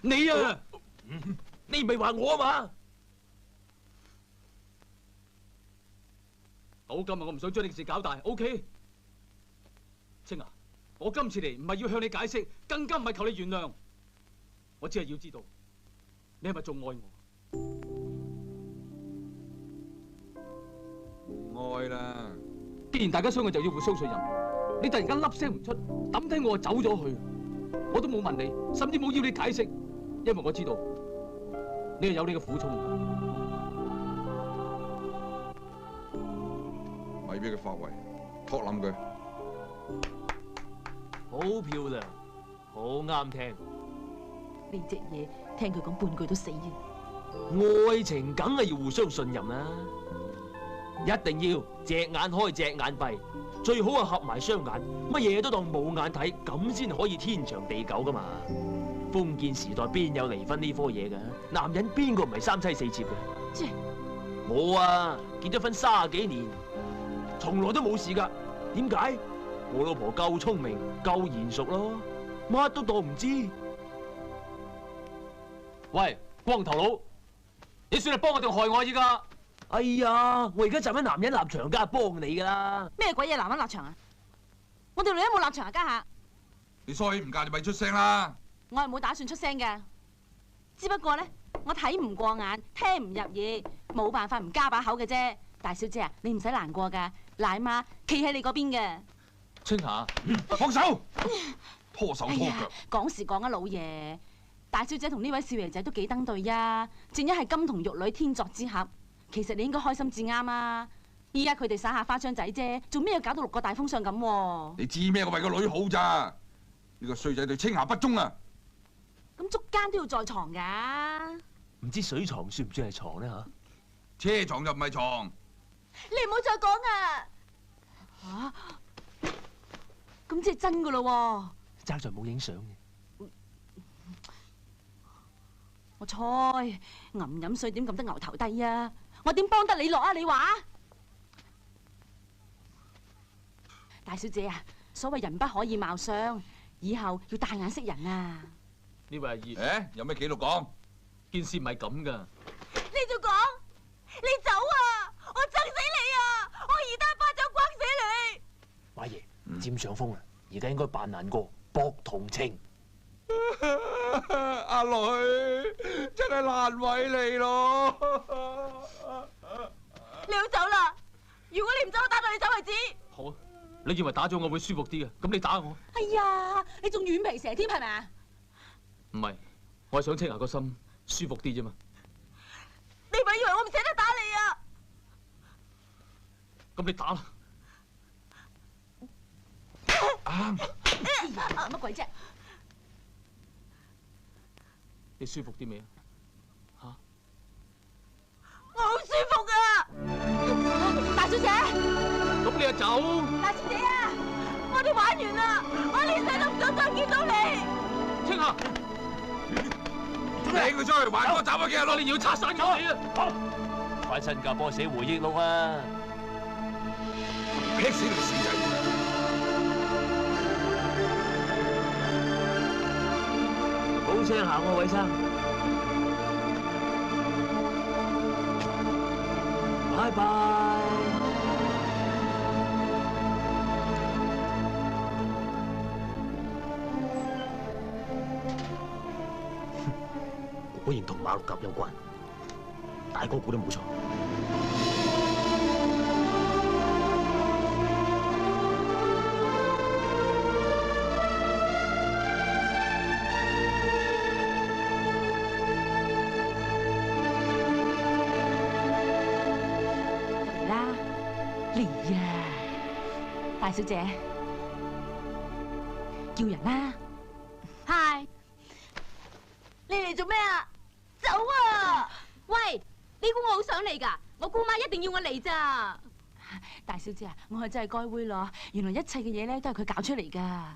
你啊，你唔係話我啊嘛？好，今日我唔想將呢件事搞大 ，OK？ 青霞，我今次嚟唔係要向你解釋，更加唔係求你原諒，我只係要知道你係咪仲愛我？唔愛啦。既然大家相愛就要互相信任，你突然間粒聲唔出，抌低我就走咗去，我都冇問你，甚至冇要你解釋，因為我知道你係有你嘅苦衷。咪俾佢發圍，托冧佢。好漂亮，好啱聽。呢隻嘢聽佢講半句都死嘅。愛情梗係要互相信任啦，一定要隻眼開隻眼閉，最好係合埋雙眼，乜嘢都當冇眼睇，咁先可以天長地久噶嘛。封建時代邊有離婚呢科嘢噶？男人邊個唔係三妻四妾嘅？我啊結咗婚30幾年，從來都冇事噶。點解？我老婆夠聰明，夠賢淑咯，乜都當唔知。喂，光頭佬，你算係幫我定害我依家？哎呀，我而家站喺男人立場，梗係幫你噶啦。咩鬼嘢男人立場啊？我條女都冇立場啊，家下。你衰唔嫁你咪出聲啦！我係冇打算出聲㗎，只不過咧，我睇唔過眼，聽唔入耳，冇辦法唔加把口嘅啫。大小姐啊，你唔使難過㗎，奶媽企喺你嗰邊嘅。青霞，放手，拖手拖腳。講時講啊，老爺，大小姐同呢位少爺仔都幾登對呀，正一係金童玉女天作之合。其實你應該開心至啱啊！依家佢哋耍下花槍仔啫，做咩要搞到6個大風相咁？你知咩？我為個女好咋？呢個衰仔對青霞不忠啊！咁捉奸都要在床㗎。唔知水床算唔算係床咧？嚇，車床就唔係床。你唔好再講啊！嚇，咁即係真㗎咯喎！爭在冇影相嘅。我猜銀飲水點撳得牛頭低啊！我點幫得你落啊？你話？大小姐啊，所謂人不可以貌相，以後要大眼識人啊！呢位阿姨，有咩記錄講？件事唔係咁噶。你就講，你走啊！我憎死你啊！我二打巴掌轟死你！馬爺佔上風啊！而家應該扮難過，博同情。阿女真係難為你咯！你好走啦！如果你唔走，我打到你走為止。好啊，你以為打咗我會舒服啲嘅？咁你打我。哎呀，你仲軟皮蛇添係咪啊？唔係，我係想青霞個心舒服啲啫嘛。你咪以為我唔捨得打你啊？咁你打啦。乜鬼啫？你舒服啲未啊？嚇！我好舒服啊！大小姐，咁你就走。大小姐啊，我哋玩完啦，我呢世都唔想再見到你。青霞，領佢出去玩，我走咗幾日咯？你要拆散佢啊！好，返新加坡寫回憶錄啊！劈死你個死仔！好聲行喎，偉生。拜拜。果然同馬六甲有關，大哥估得冇錯。嚟啦，嚟呀，大小姐，叫人啦。嗨，你嚟做咩啊？走啊！喂，你估我好想嚟㗎？我姑媽一定要我嚟咋。大小姐啊，我係真係該會咯，原來一切嘅嘢咧都係佢搞出嚟噶。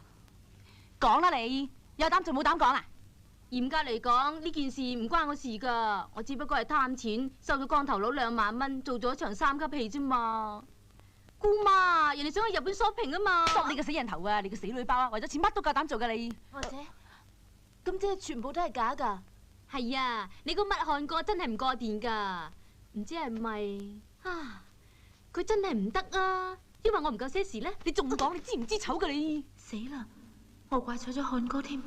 講啦你，有膽就冇膽講啊！嚴格嚟講，呢件事唔關我事㗎，我只不過係貪錢，收咗光頭佬2萬蚊，做咗一場3級戲啫嘛。姑媽，人哋想去日本 shopping 啊嘛。索你個死人頭啊！你個死女包啊！為咗錢乜都夠膽做㗎你。或者咁即係全部都係假㗎？係啊，你個乜漢哥真係唔過電㗎，唔知係咪啊？佢真係唔得啊！因為我唔夠些時咧，你仲講你知唔知醜㗎你？死啦！我怪錯咗漢哥添。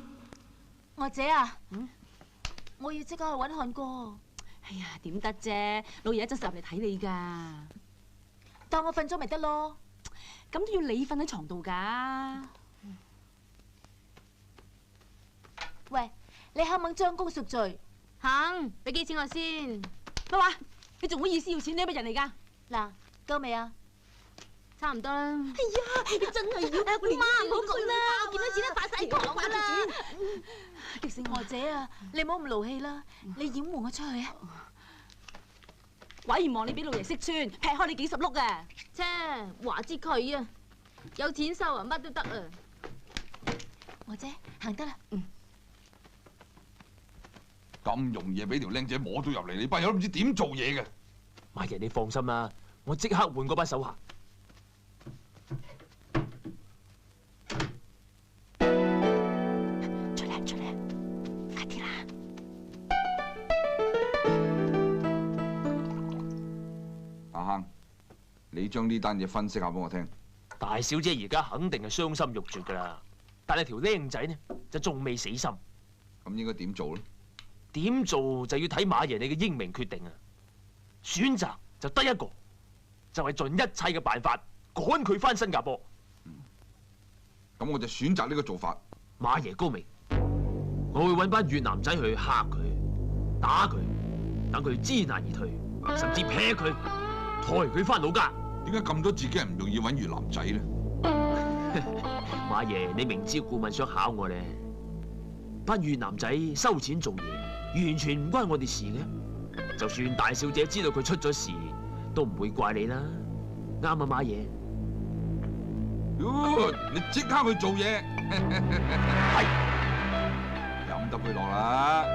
我姐啊，我要即刻去揾漢哥。哎呀，點得啫？老爺一陣入嚟睇你㗎。當我瞓咗咪得咯？咁都要你瞓喺床度㗎。喂，你肯唔肯將功贖罪？肯，俾幾錢我先？乜話？你仲好意思要錢？你係乜人嚟㗎？嗱，夠未啊？差唔多啦。哎呀，你真係要姑媽唔好講啦，我見到錢都發晒狂㗎啦。激死我姐啊！你唔好咁勞氣啦，你掩護我出去啊！鬼唔望你俾老爺識穿，劈開你幾十碌啊！切，話知佢啊，有錢收啊，乜都得啊。我姐行得啦。咁容易俾條僆仔摸到入嚟，你班友都唔知點做嘢嘅。馬爺你放心啦，我即刻換嗰班手下。出嚟出嚟，快啲啦！阿亨，你將呢單嘢分析下俾我聽。大小姐而家肯定係傷心欲絕㗎啦，但係條僆仔呢就仲未死心。咁應該點做咧？點做就要睇馬爺你嘅英明決定啊！選擇就得一個，就係盡一切嘅辦法趕佢返新加坡。咁我就選擇呢個做法。馬爺高明，我會揾班越南仔去嚇佢、打佢，等佢知難而退，甚至劈佢、抬佢返老家。點解咁多自己人唔容易揾越南仔咧？馬爺，你明知顧問想考我咧，班越南仔收錢做嘢，完全唔關我哋事嘅。就算大小姐知道佢出咗事，都唔會怪你啦。啱啊，馬爺。你即刻去做嘢，係飲得佢落啦。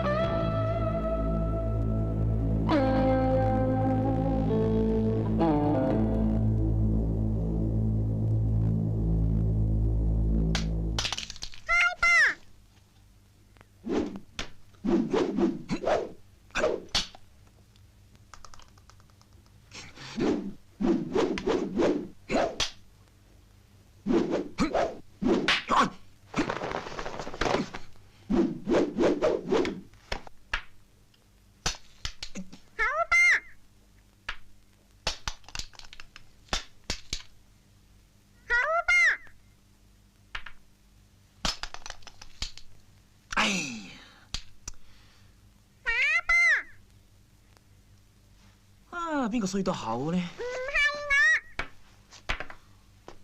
邊個衰到口呢？唔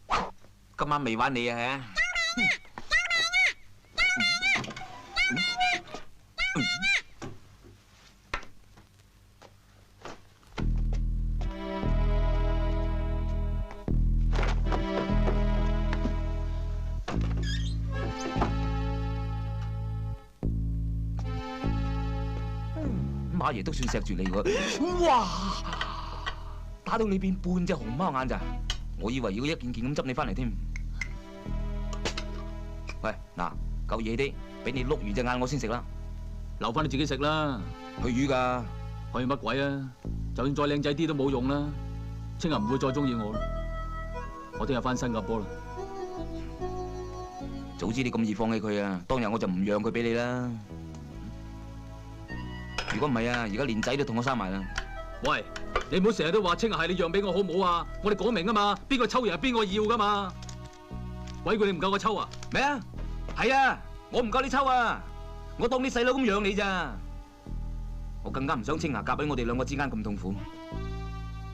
係我。今晚未玩你啊！馬爺都算錫住你喎！哇！打到你變半隻熊貓眼咋？我以為要一件件咁執你翻嚟添。喂，嗱，夠嘢啲，俾你碌完隻眼我先食啦。留翻你自己食啦。去魚㗎？去乜鬼啊？就算再靚仔啲都冇用啦。青雲唔會再中意我啦。我聽日翻新加坡啦。早知你咁易放棄佢啊，當日我就唔讓佢俾你啦。如果唔係啊，而家連仔都同我生埋啦。喂，你唔好成日都話青霞係你讓俾我好唔好啊？我哋講明啊嘛，邊個抽人係邊個要噶嘛。鬼叫你唔夠我抽啊？咩啊？係啊，我唔夠你抽啊！我當你細佬咁養你咋。我更加唔想青霞夾喺我哋兩個之間咁痛苦。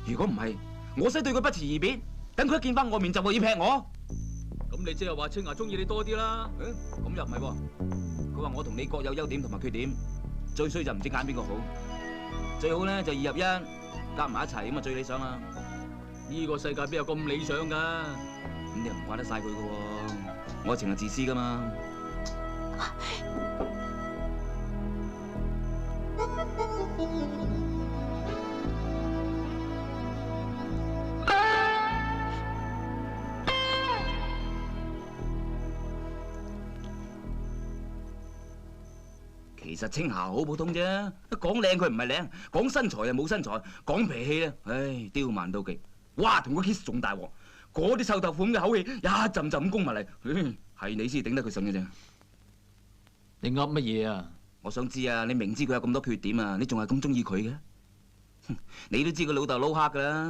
如果唔係，我使對佢不辭而別，等佢一見翻我面就話要劈我。咁你即係話青霞中意你多啲啦？咁又唔係喎。佢話我同你各有優點同埋缺點，最衰就唔知揀邊個好。最好咧就2合1，夾埋一齊咁啊最理想啦。呢個世界邊有咁理想噶？咁你又唔怪得晒佢噶喎，愛情係自私噶嘛。其實青霞好普通啫，講靚佢唔係靚，講身材又冇身材，講脾氣咧，唉，刁蠻到極。哇，同個 kiss 仲大鑊，嗰啲臭豆腐咁嘅口氣，一陣陣咁攻埋嚟，係你先頂得佢順嘅啫。你噏乜嘢啊？我想知啊，你明知佢有咁多缺點啊，你仲係咁中意佢嘅？你都知佢老豆撈黑噶啦，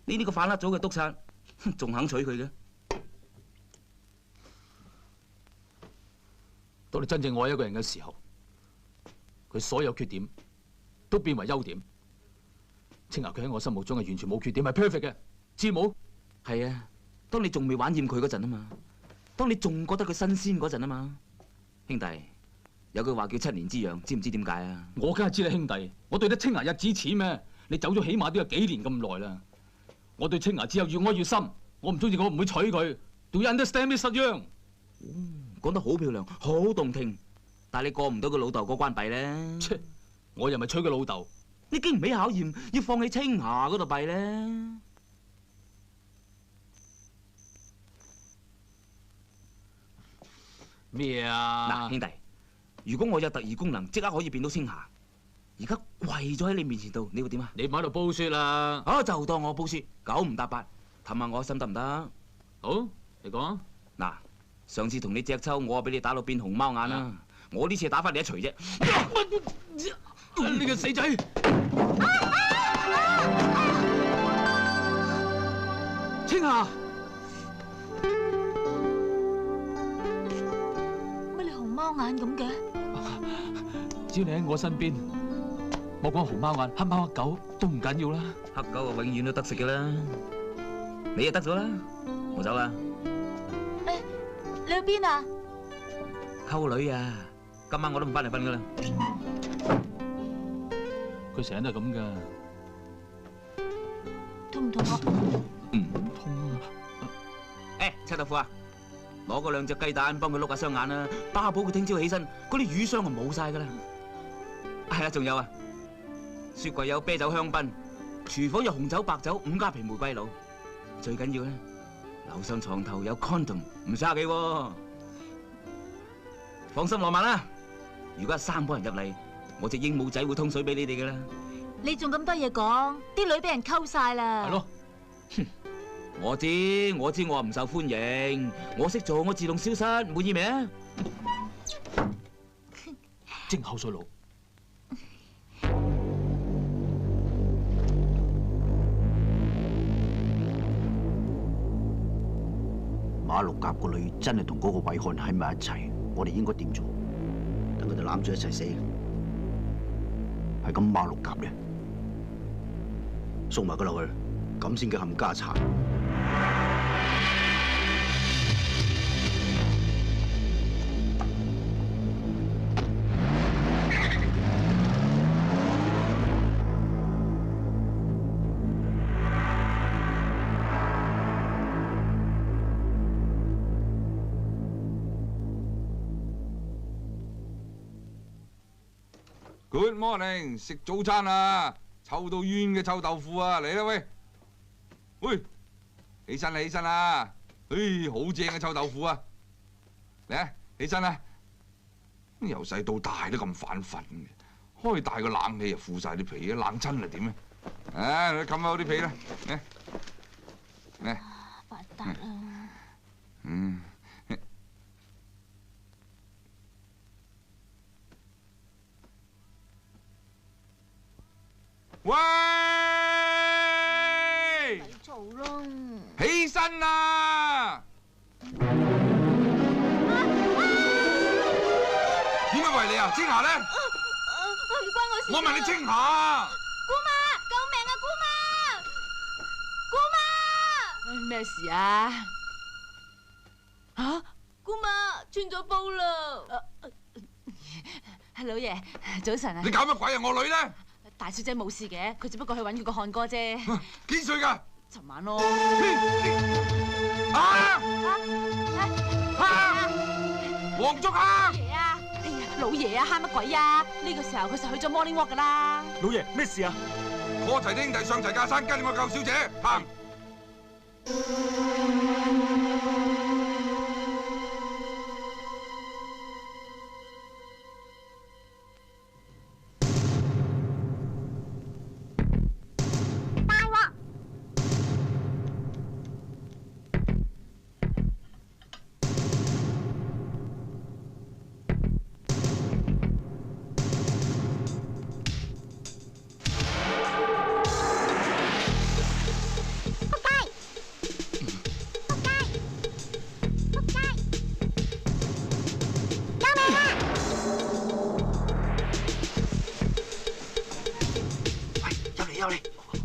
你呢個反黑組嘅督察，仲肯娶佢嘅？當你真正愛一個人嘅時候，佢所有缺點都變為優點。青霞佢喺我心目中係完全冇缺點，係 perfect 嘅，知冇？係啊，當你仲未玩厭佢嗰陣啊嘛，當你仲覺得佢新鮮嗰陣啊嘛，兄弟，有句話叫7年之癢，知唔知點解啊？我梗係知啦，兄弟，我對得青霞日子淺咩？你走咗起碼都有幾年咁耐啦。我對青霞只有越愛越深，我唔中意我唔會娶佢。Do you understand me，實樣？講得好漂亮，好動聽，但係你過唔到佢老豆嗰關閉咧。切，我又咪娶佢老豆。你經唔起考驗，要放棄青霞嗰度弊咧。咩啊？嗱，兄弟，如果我有特異功能，即刻可以變到青霞，而家跪咗喺你面前度，你會點啊？你唔喺度煲雪啦？啊，就當我煲雪，9唔搭8，氹下我心得唔得？好，你講。嗱，上次同你隻抽，我俾你打到變熊貓眼啦，我呢次打翻你一錘啫。你個死仔！青霞，乜你熊貓眼咁嘅？只要你喺我身邊，我講熊貓眼、黑貓黑狗都唔緊要啦。黑狗啊，永遠都得食嘅啦，你就得咗啦，我走啦。你去邊啊？溝女啊，今晚我都唔翻嚟瞓噶啦。佢成日都係咁噶。痛唔痛啊？唔痛啊！誒，七豆腐啊，攞嗰2隻雞蛋幫佢碌下雙眼啦，巴保佢聽朝起身嗰啲瘀傷就冇晒噶啦。係啦，仲有啊，雪櫃有啤酒香檳，廚房有紅酒白酒5加皮玫瑰露，最緊要咧，樓上床頭有 condom， 唔嘥幾喎。放心浪漫啦，如果係3個人入嚟，我隻鸚鵡仔會通水俾你哋噶啦。你仲咁多嘢講，啲女俾人溝晒啦。係咯，哼，我知我唔受歡迎，我識做，我自動消失，滿意未啊？精口水佬。馬六甲個女真係同嗰個偉漢喺埋一齊，我哋應該點做？等佢哋攬住一齊死，係咁馬六甲嘅，送埋佢落去，咁先叫冚家產。Good morning， 食早餐啊！臭到冤嘅臭豆腐啊，嚟啦喂！喂，起身啦起身啦！唉，好正嘅臭豆腐啊！嚟啊，起身啦！由細到大都咁反瞓嘅，開大個冷氣又腐晒啲皮，冷親嚟點啊？啊，你冚好啲被啦，嚟。發達啦！嗯。喂！嘈啦！起身啦！點解為你啊？青霞咧？唔關我事。我問你青霞。姑媽，救命啊！姑媽，咩事啊？吓？姑媽穿咗煲啦！老爺，早晨啊！你搞乜鬼啊？我女咧？大小姐冇事嘅，佢只不過去揾佢個漢哥啫。幾歲㗎？尋晚咯。黃竹坑！爺啊！哎呀，老爺啊，蝦乜鬼啊？呢個時候佢就去咗 morning walk 㗎啦。老爺，咩事啊？call齊啲兄弟上齊架山，跟我救小姐行。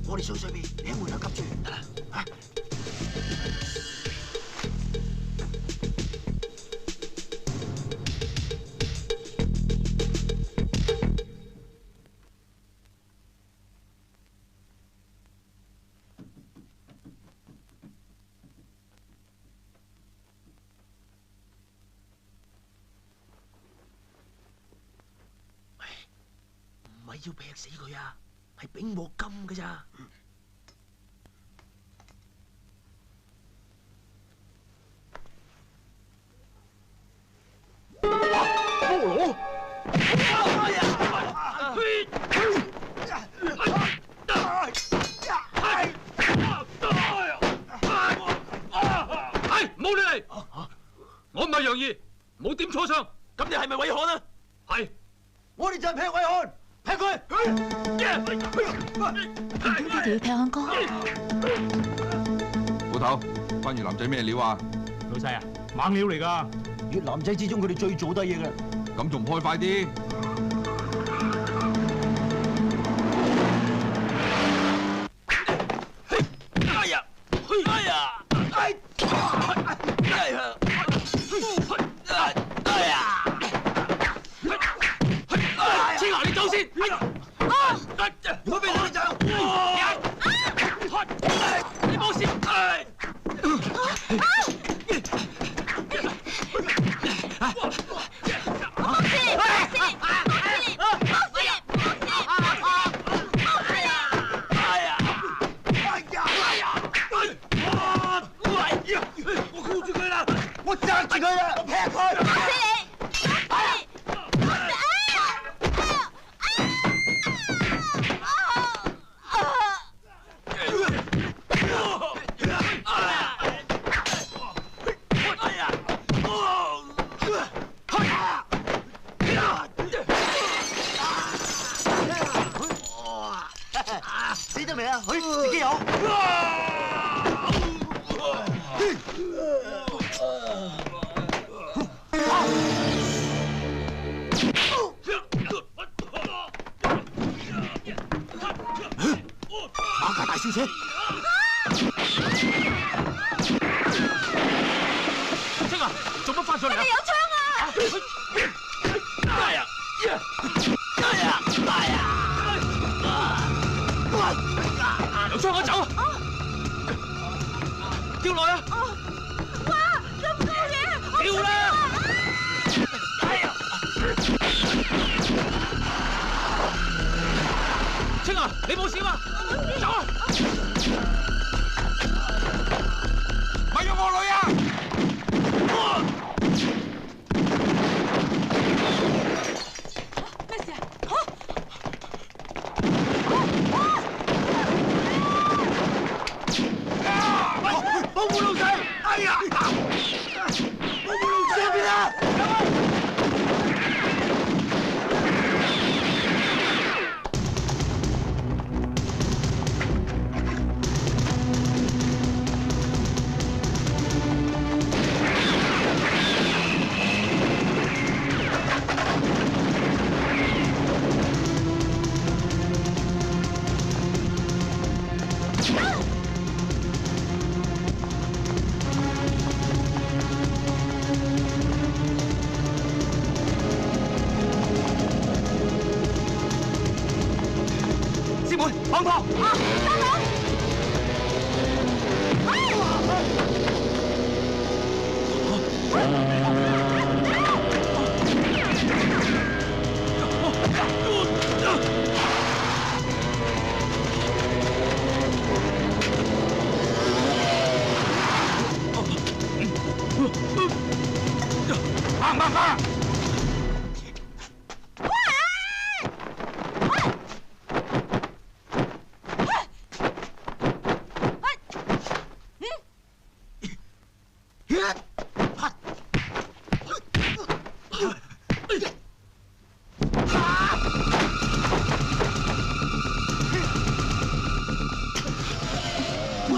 我哋上水邊，你喺門口急住，得啦，嚇！唔係要劈死佢啊！係丙鑊金㗎咋？菠蘿！唔好亂嚟！我唔係楊怡，冇點錯傷。咁你係咪韋漢啊？係。我哋就係劈韋漢。劈佢！點解一定要劈漢哥？老頭，班越南仔咩料啊？老細啊，猛料嚟㗎！越南仔之中，佢哋最做得嘢㗎。咁仲唔開快啲？哎呀！哎呀！哎呀！哎呀！青霞，你走先！我俾你走！你冇事！我箍住佢啦！我揸住佢啦！我劈佢！死得未啊？佢自己有。馬家大小姐，青霞，做乜翻上嚟啊？有槍啊！哎呀！哎呀！哎呀！有槍可走！跳落啊！哇！咁高嘅！跳啦！哎呀！青霞，你冇事嘛？走啊！門放炮！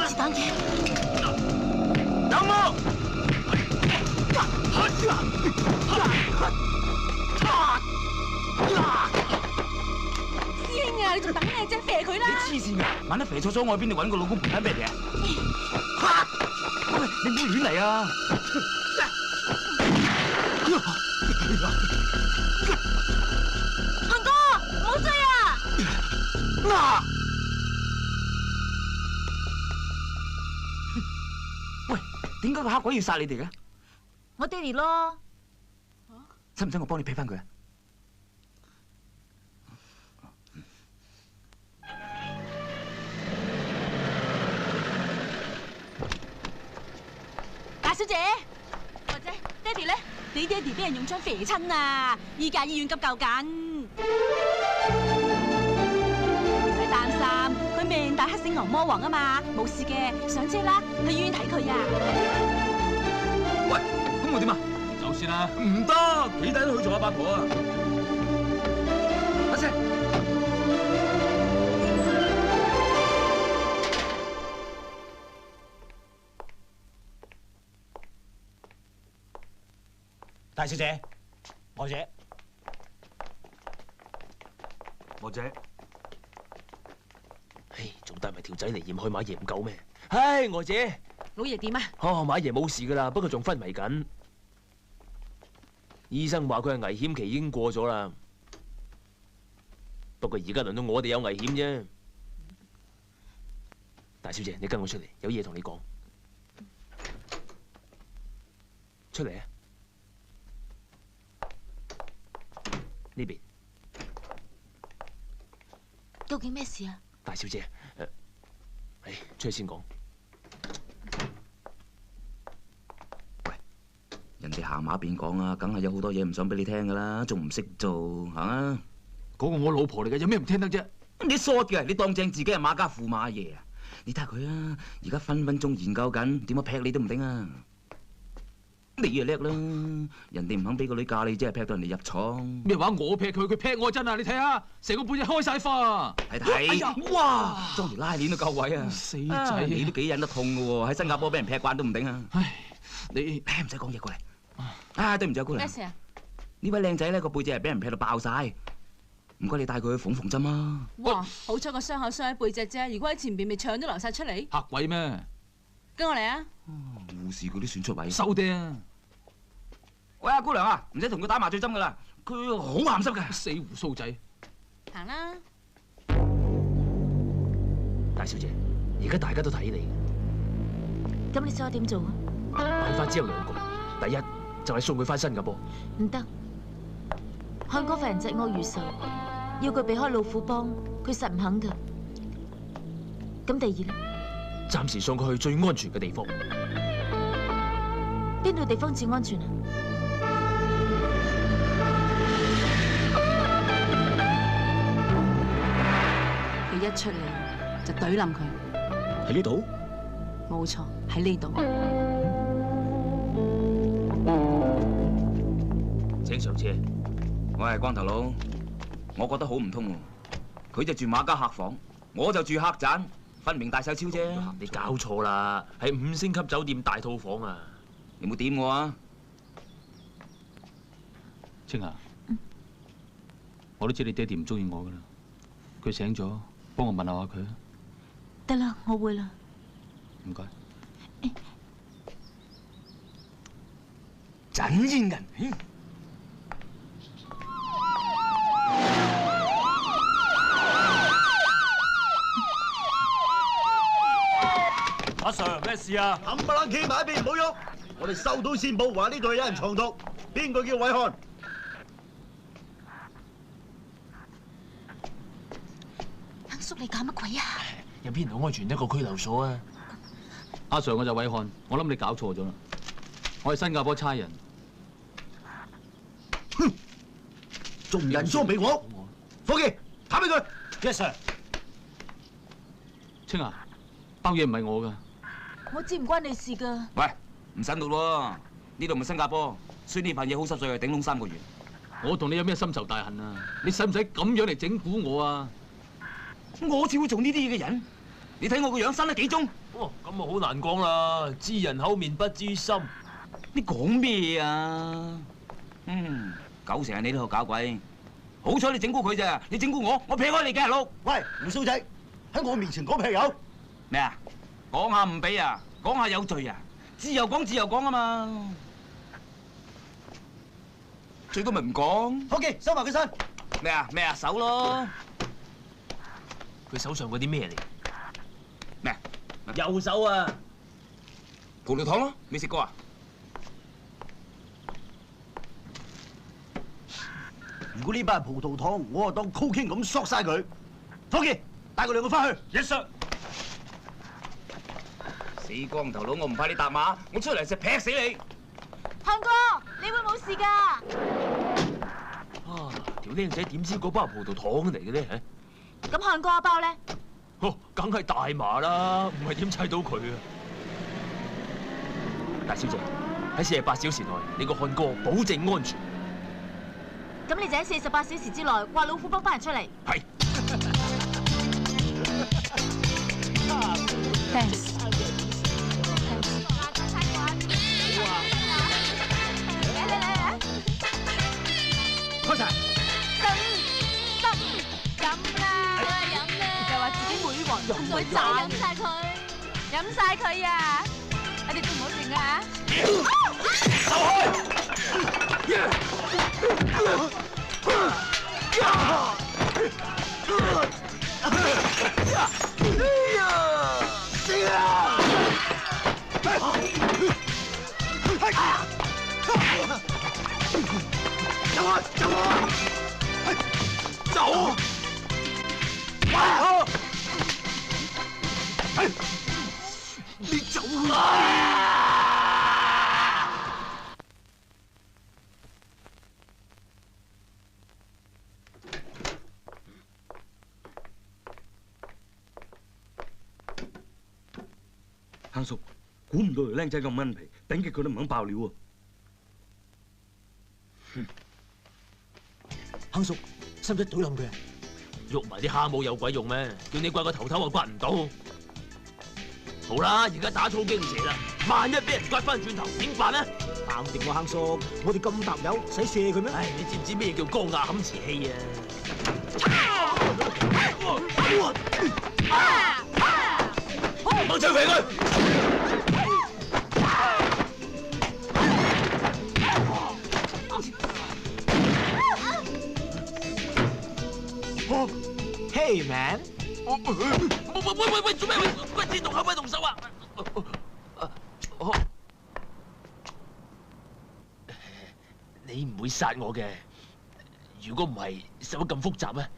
子彈嘅。有冇？師兄啊，你仲等咩啫？射佢啦！你黐線㗎！萬一肥錯咗，我去邊度揾個老公陪翻咩嘢？喂，你唔好亂嚟啊！文哥，唔好追啊！喂，點解個黑鬼要殺你哋嘅？我爹哋咯。使唔使我幫你劈翻佢啊？大小姐，或者爹哋咧？你爹哋俾人用槍射親啊！依家醫院急救緊。唔使擔心，佢命大黑死牛魔王啊嘛，冇事嘅。上車啦，去醫院睇佢啊！喂，咁我點啊？走先啦！唔得，幾抵都去做阿八婆啊！阿姐。大小姐，我姐，我姐，唉，仲帶埋條仔嚟驗開馬爺唔夠咩？唉，我姐，老爺點啊？哦，馬爺冇事噶啦，不過仲昏迷緊。醫生話佢係危險期已經過咗啦，不過而家輪到我哋有危險啫。大小姐，你跟我出嚟，有嘢同你講。出嚟啊！呢邊，究竟咩事啊？大小姐，出去先講。喂，人哋行馬邊講啊，梗係有好多嘢唔想俾你聽噶啦，仲唔識做嚇？嗰個我老婆嚟嘅，有咩唔聽得啫？你傻嘅，你當正自己係馬家駙馬爺啊？你睇下佢啊，而家分分鐘研究緊點樣劈你都唔定啊！你啊叻啦，人哋唔肯俾個女嫁你，即係劈到人哋入廠。咩話？我劈佢，佢劈我真啊！你睇下，成個背脊開晒花。睇睇，哇！裝條拉鏈都夠位啊！死仔，你都幾忍得痛噶喎！喺新加坡俾人劈慣都唔頂啊！唉，你唔使講嘢過嚟。啊，對唔住，姑娘。咩事啊？呢位靚仔咧個背脊係俾人劈到爆晒，唔該你帶佢去縫縫針啊！哇！好彩個傷口傷喺背脊啫，如果喺前邊咪腸都流晒出嚟。嚇鬼咩？跟我嚟啊！護士佢都算出位。收爹啊！喂，阿姑娘啊，唔使同佢打麻醉針噶啦，佢好鹹濕㗎。死胡鬚仔！行啦。大小姐，而家大家都睇你，咁你想我點做啊？辦法只有兩個，第一就係送佢翻新加坡。唔得，漢哥份人嫉惡如仇，要佢避開老虎幫，佢實唔肯噶。咁第二咧？暫時送佢去最安全嘅地方。邊度地方至安全啊？佢一出嚟就懟冧佢。喺呢度？冇錯，喺呢度。請上車。我係光頭佬，我覺得好唔通喎。佢就住馬家客房，我就住客棧，分明大細超啫。你搞錯啦，係5星級酒店大套房啊！你冇點我啊？青霞，我都知你爹哋唔中意我噶啦。佢醒咗，幫我問候下佢啊。得啦，我會啦。唔該。真煙人。事啊？冚唪唥企埋一邊，唔好喐！我哋收到線報話呢度有人藏毒，邊個叫偉漢？亨叔，你搞乜鬼啊？有邊度安全得過拘留所啊？阿 Sir， 我就偉漢，我諗你搞錯咗啦。我係新加坡差人。哼！仲人裝俾我，伙計，打俾佢。Yes sir。青啊，包嘢唔係我噶。我知唔關你事噶。喂，唔使到喎，呢度唔係新加坡，所以呢份嘢好濕碎，頂籠3個月。我同你有咩深仇大恨啊？你使唔使咁樣嚟整蠱我啊？我只會做呢啲嘢嘅人，你睇我個樣生得幾忠？哦，咁啊好難講啦，知人口面不知心。你講咩啊？九成係你呢度搞鬼，好彩你整蠱佢咋，你整蠱我劈開你嘅路。喂，胡鬚仔，喺我面前講劈友咩啊？講下唔俾啊，講下有罪啊，自由講啊嘛，最多咪唔講。伙計，收埋佢身。咩啊？手咯。佢手上嗰啲咩嚟？咩？右手啊！葡萄糖咯，未食過啊？如果呢班係葡萄糖，我就當 cocaine 咁索晒佢。伙計，帶佢兩個翻去。Yes sir。死光頭佬，我唔怕你搭馬，我出嚟就劈死你。漢哥，你會冇事㗎？啊，條僆仔點知嗰包葡萄糖嚟嘅咧？咁漢哥嗰包咧？哦，梗係大麻啦，唔係點砌到佢啊！大小姐，喺48小時內，你個漢哥保證安全。咁你就喺48小時之內掛老虎幫班人出嚟。係。Thanks。開齊。又話自己每鑊都會賺，飲晒佢啊！你哋都唔好剩啊！走開！走！你走啦！亨叔，估唔到條僆仔咁蚊皮，頂極佢都唔肯爆料喎。亨叔，使唔使懟冧佢啊？喐埋啲蝦毛有鬼用咩？叫你刮個頭頭啊，刮唔到。好啦，而家打草驚蛇啦，萬一俾人刮翻轉頭點辦啊？啱掂喎，亨叔，我哋咁搭友，使射佢咩？唉，你知唔知咩叫缸牙冚瓷器啊？猛追肥佢！Hey man！ 喂，做咩？喂，自動口咪動手啊！你唔會殺我嘅，如果唔係，使乜咁複雜啊？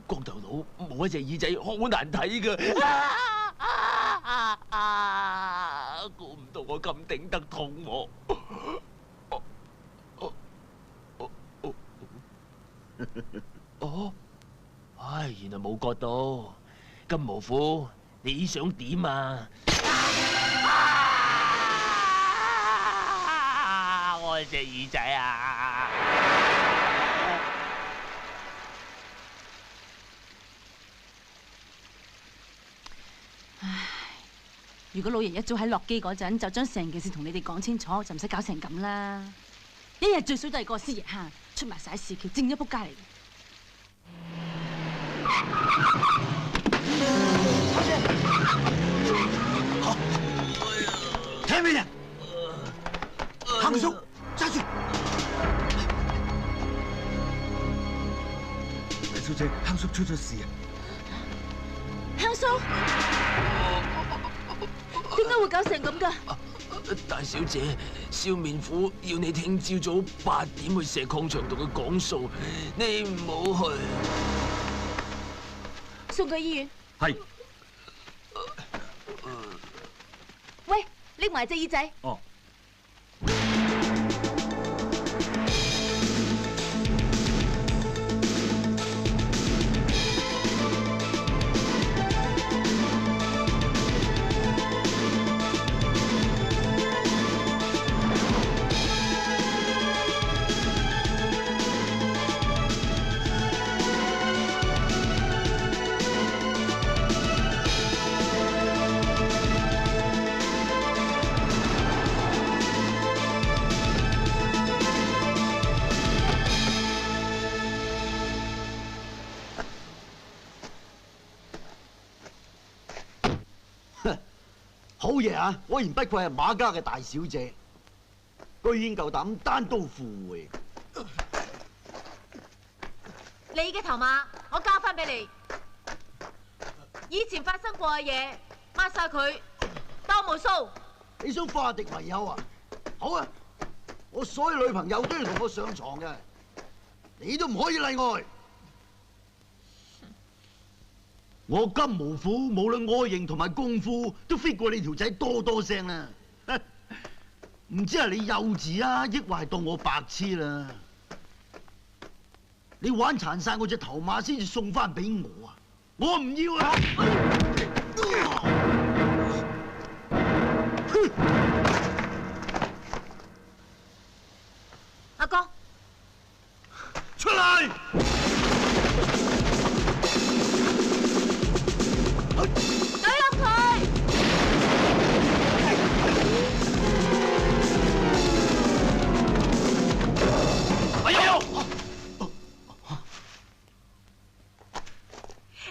光頭佬冇一隻耳仔好難睇㗎，估唔到我咁頂得痛喎！哦，唉，原來冇割到，金毛虎，你想點啊？我隻耳仔啊！唉，如果老爺一早喺落機嗰陣就將成件事同你哋講清楚，就唔使搞成咁啦。一日最少都係個師爺蝦，出埋晒事橋，正一仆街嚟嘅。聽咩人？亨叔，揸住！大小姐，亨叔出咗事啊！ 咩事啊？ 大小姐，亨叔出咗事啊！ 咩事啊？ 大小姐，亨叔出咗事啊！ 大小姐，亨叔出咗事啊！ 大小姐，亨叔出咗事啊！ 大小姐，亨叔出咗事啊！ 大小姐，亨叔出咗事啊！ 大小姐，亨叔出咗事啊！ 咩香叔，點解會搞成咁㗎？大小姐，笑面虎要你聽朝早8點去石礦場同佢講數，你唔好去。送佢醫院。係。喂，拎埋隻耳仔。哦。好嘢啊！果然不愧係馬家嘅大小姐，居然夠膽單刀赴會。你嘅頭馬我交翻俾你，以前發生過嘅嘢抹晒佢，當冇數。你想化敵為友啊？好啊！我所有女朋友都要同我上床嘅，你都唔可以例外。我金毛虎無論外形同埋功夫都 fit 過你條仔多聲啦，唔知係你幼稚啊，抑或係當我白痴啦？你玩殘晒我隻頭馬先至送翻俾我啊！我唔要啊！阿哥，出嚟！懟冧佢！哎呦！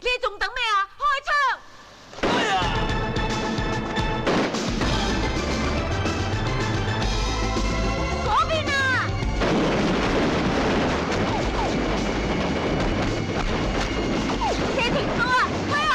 你仲等咩啊？開槍！哎呀！嗰邊啊！車停唔到啊！推後！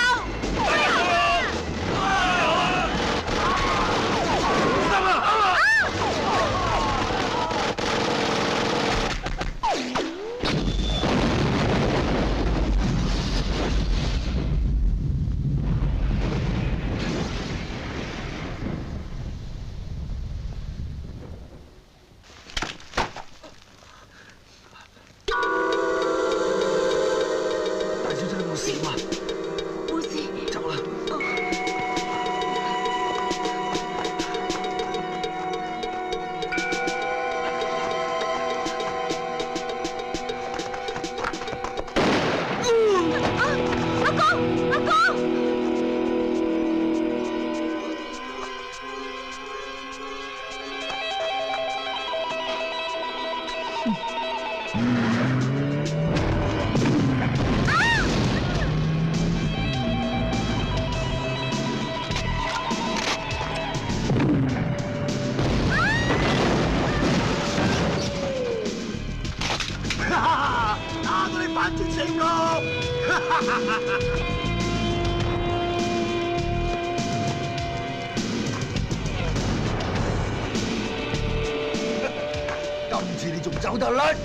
大小姐冇事嘛？冇事。走啦！阿哥，阿哥！打到你反轉成龍！今次你仲走得甩？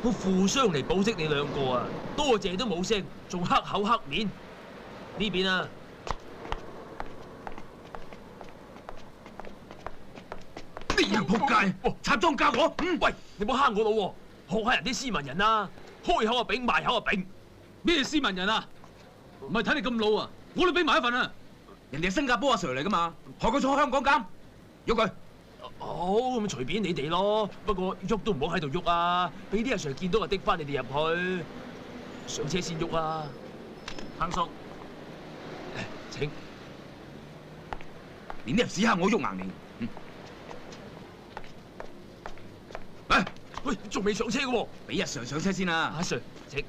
我負傷嚟保釋你兩個啊，多謝都冇聲，仲黑口黑面。呢邊啊！呢樣仆街，插贓嫁我！喂，你冇蝦我咯喎，學下人啲斯文人啊，開口啊炳，埋口啊炳。咩斯文人啊？唔係睇你咁老啊，我都俾埋一份啊！人哋係新加坡阿 Sir 嚟噶嘛，害佢坐香港監，喐佢！好，咁隨便你哋咯，不過喐都唔好喺度喐啊，俾啲阿 Sir 見到就滴翻你哋入去，上車先喐啊！亨叔，請。連啲入屎坑我喐硬你。喂，仲未上車嘅喎，俾阿 Sir 上車先啦。阿 Sir，請。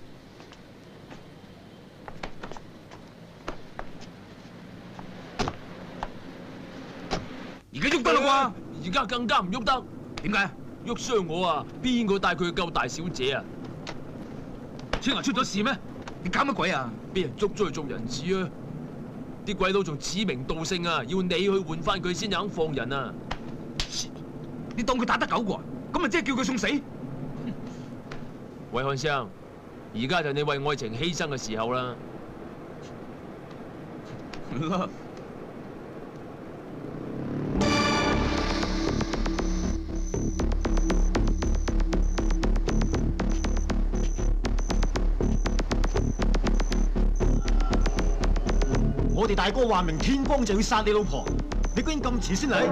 而家喐得啦啩？而家更加唔喐得。點解？喐傷我啊！邊個帶佢去救大小姐啊？青華出咗事咩？你搞乜鬼啊？俾人捉咗去做人質啊！啲鬼佬仲指名道姓啊，要你去換翻佢先肯放人啊！你當佢打得狗過啊？咁咪即係叫佢送死？韋漢生，而家就你為愛情犧牲嘅時候啦。我哋大哥話明天光就要殺你老婆，你居然咁遲先嚟？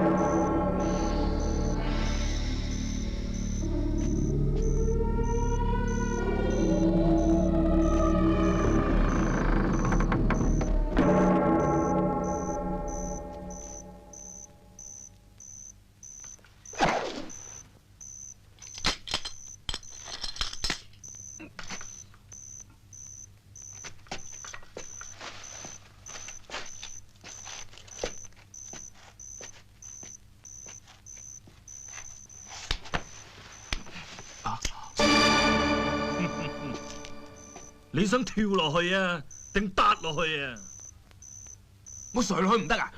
你想跳落去啊，定搭落去啊？我上去唔得啊！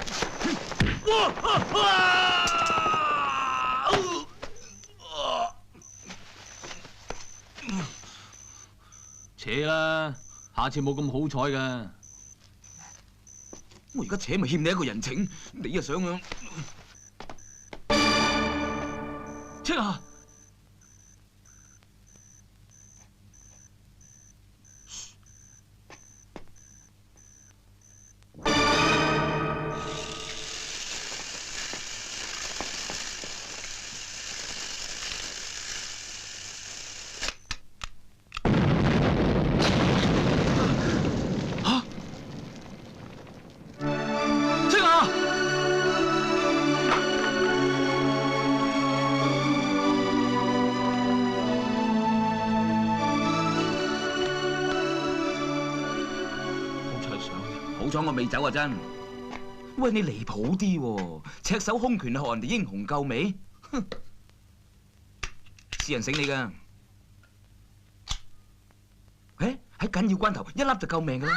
扯啦，下次冇咁好彩噶。我而家扯咪欠你一個人情，你又想啊？青霞。好彩我未走啊真。喂，你離譜啲喎，赤手空拳學人哋英雄救美，哼！私人醒你噶。喺緊要關頭一粒就救命噶啦。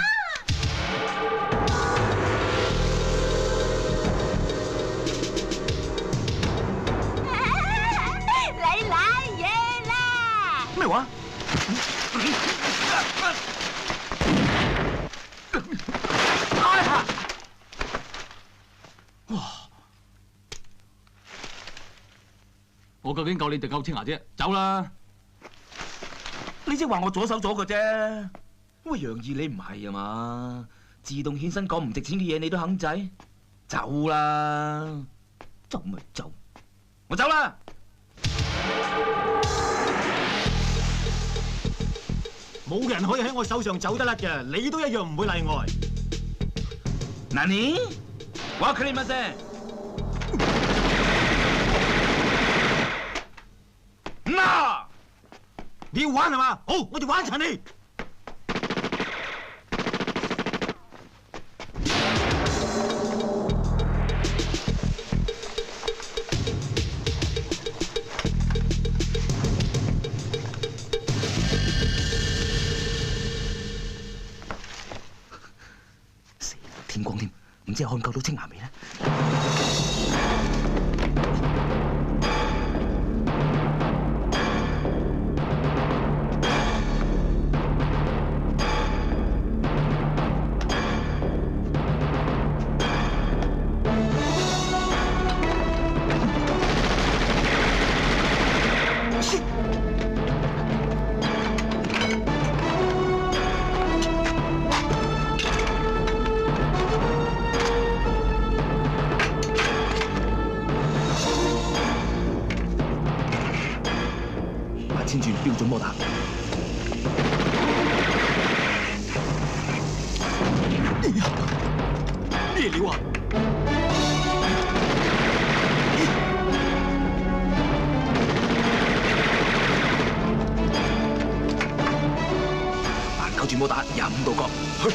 你賴嘢啦！咩話？我究竟救你定救青霞啫？走啦！你即係話我左手左腳啫。喂，楊義你唔係啊嘛？自動獻身講唔值錢嘅嘢你都肯制？走啦！走咪走，我走啦！冇人可以喺我手上走得甩嘅，你都一樣唔會例外。何？わかりません。嗱，你要玩係嘛？好，我哋玩殘你。死，天光添，唔知看救到青霞未呢？8000轉標準摩打。咩料啊？89轉摩打25度角，去。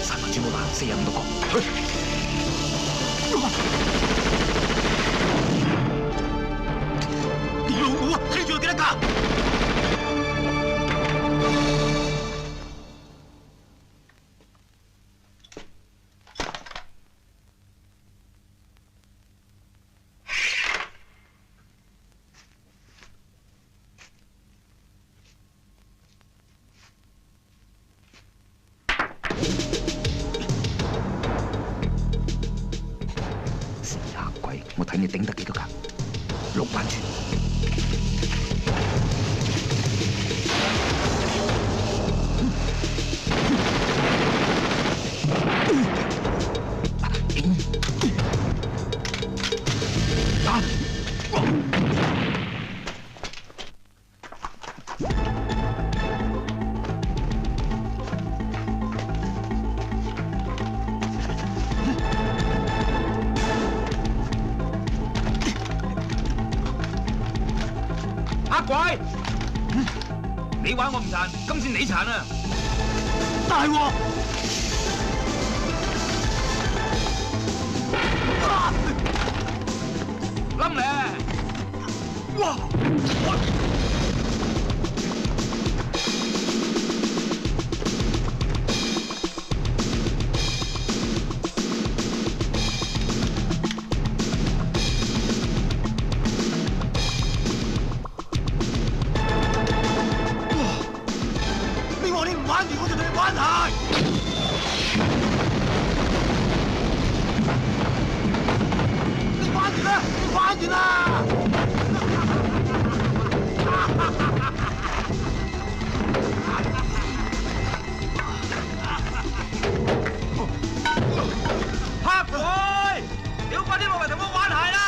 300轉摩打45度角。你老母啊！睇住有幾多架？死黑鬼！我睇你頂得幾多架？6萬轉。黑鬼！你玩我唔殘，今次你殘啊！大鑊！冧咧！哇！你話你唔玩完，我就同你玩下。你玩完啦！你玩完啦！黑鬼！屌，快啲落嚟同我玩鞋啦！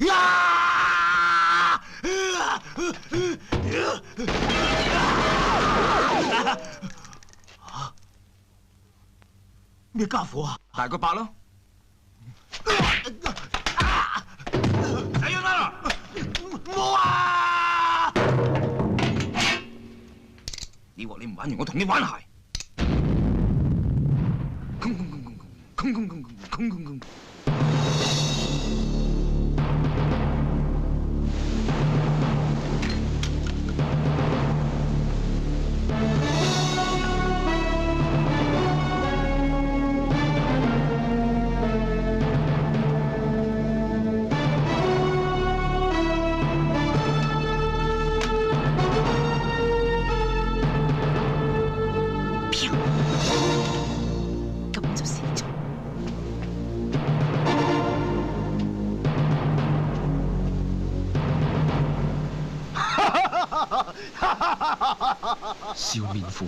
嚟啊！咩家伙啊？大個8咯。睇樣啦！冇啊！你話你唔玩完，我同你玩鞋。咁就死咗。笑面虎，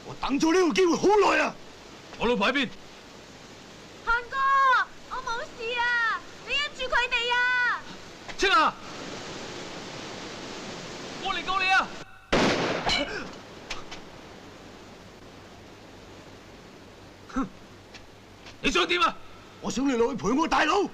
我等咗呢個機會好耐啊！我老婆喺邊？漢哥，我冇事啊，你因住佢哋啊！青霞，我嚟救你啊！哼，你想點啊？我想你落去陪我大佬。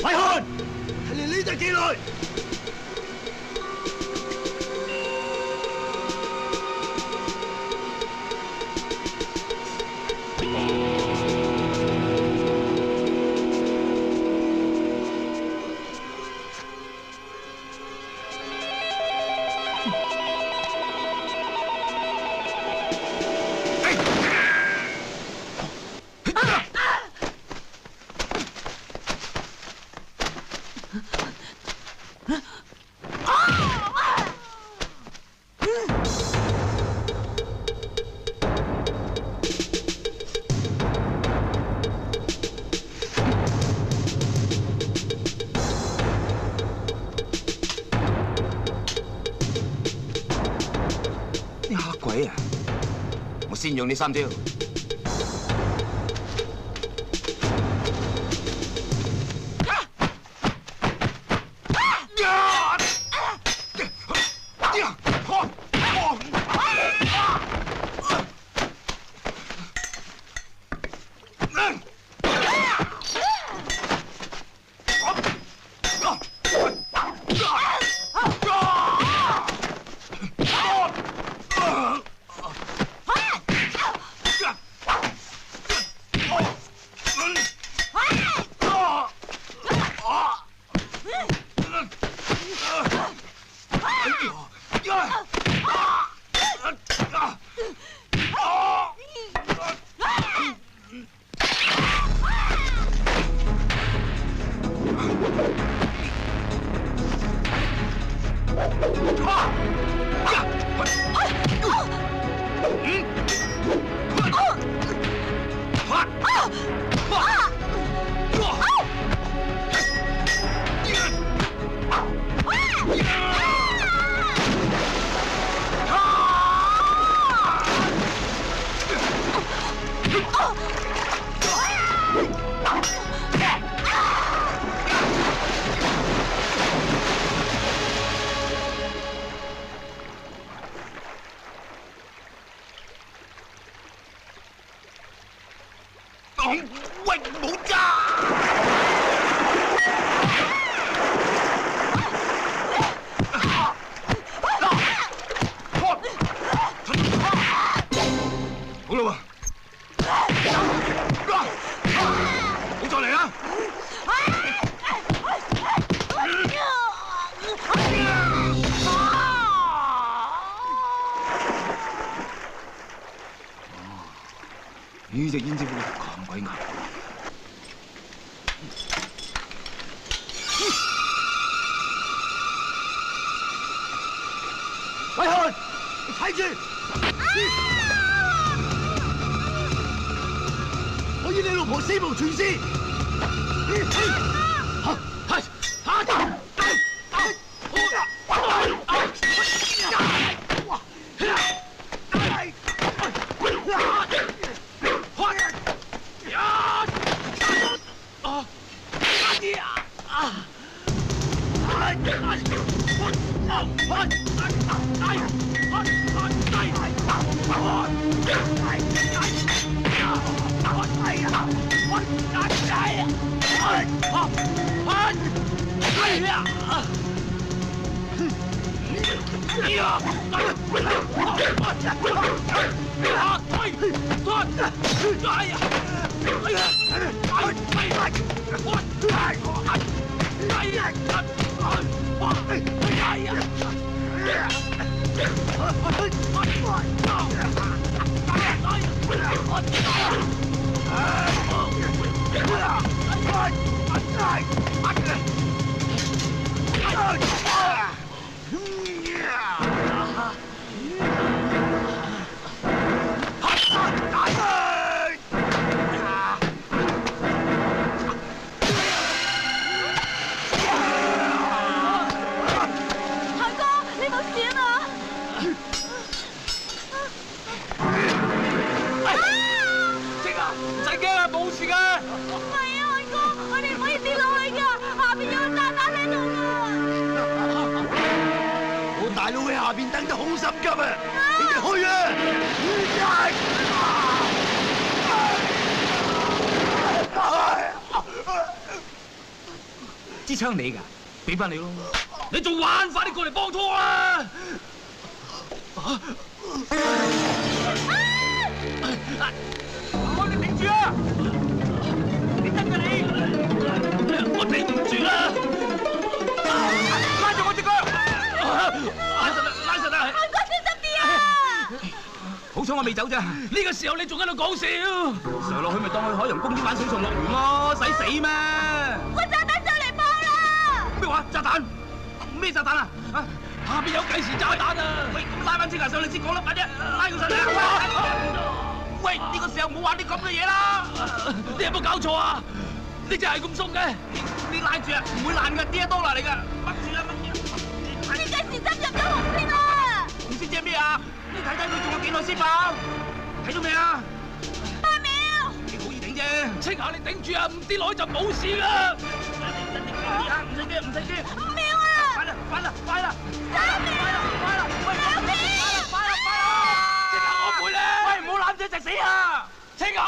偉漢，睇嚟呢隻幾耐？鬼啊！我先用呢3招。喂，冇㗎！好啦喎，好再嚟啦！呢隻胭脂虎咁鬼硬。偉漢，你睇住！我要你老婆死無全屍！支槍你㗎，俾翻你咯。你仲玩？快啲過嚟幫拖啊！你頂住啊！你得㗎你！我頂唔住啦！拉住我隻腳！拉實啦！拉實啦！韓哥小心啲啊！好彩我未走咋。呢個時候你仲喺度講笑？上落去咪當去海洋公園玩水上樂園咯，使死咩？個炸彈上嚟幫啦！咩話？炸彈？咩炸彈啊？啊！下邊有計時炸彈啊！喂，咁拉翻隻牙上嚟先講啦，快啲！拉佢上嚟啊！喂，呢個時候唔好玩啲咁嘅嘢啦！你有冇搞錯啊？你真係咁鬆嘅？你拉住啊，唔會爛㗎，$1嚟㗎，掹住啦，掹住！你計時針入咗紅線啦！紅線即係咩啊？你睇睇佢仲有幾耐先爆？睇到未啊？8秒！你好易頂啫！青霞，你頂住啊！唔跌落去就冇事啦！唔使驚，唔使驚！5秒啊！快啦，快啦，快啦！3秒！快啦，喂！2秒！快啦，快啦！青霞，我陪你！喂，唔好攬住一齊死啊！青霞！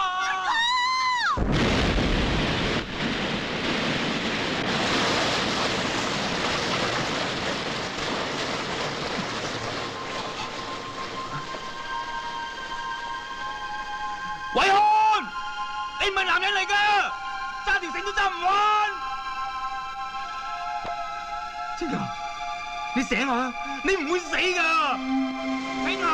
偉漢，你唔係男人嚟㗎，揸條繩都揸唔穩。青霞，你醒下，你唔會死㗎，青霞。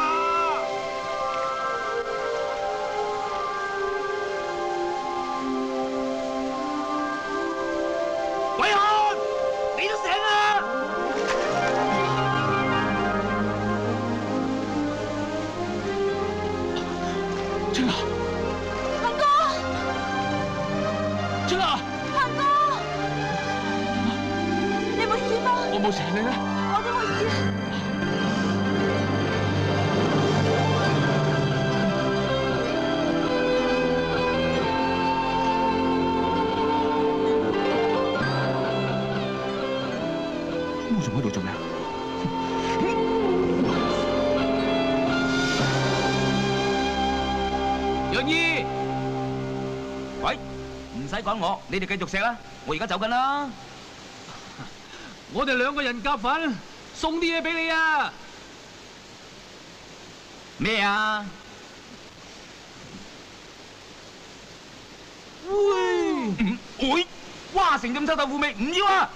偉漢，你都醒啦！青霞。青霞，鵬哥，你冇事嗎？我冇事，你咧？我都冇事。我仲喺度做咩啊？楊姨，喂。唔使趕我，你哋繼續錫啦，我而家走緊啦。我哋2個人夾份，送啲嘢俾你啊！咩啊？喂！哇！成咁臭豆腐味，唔要啊！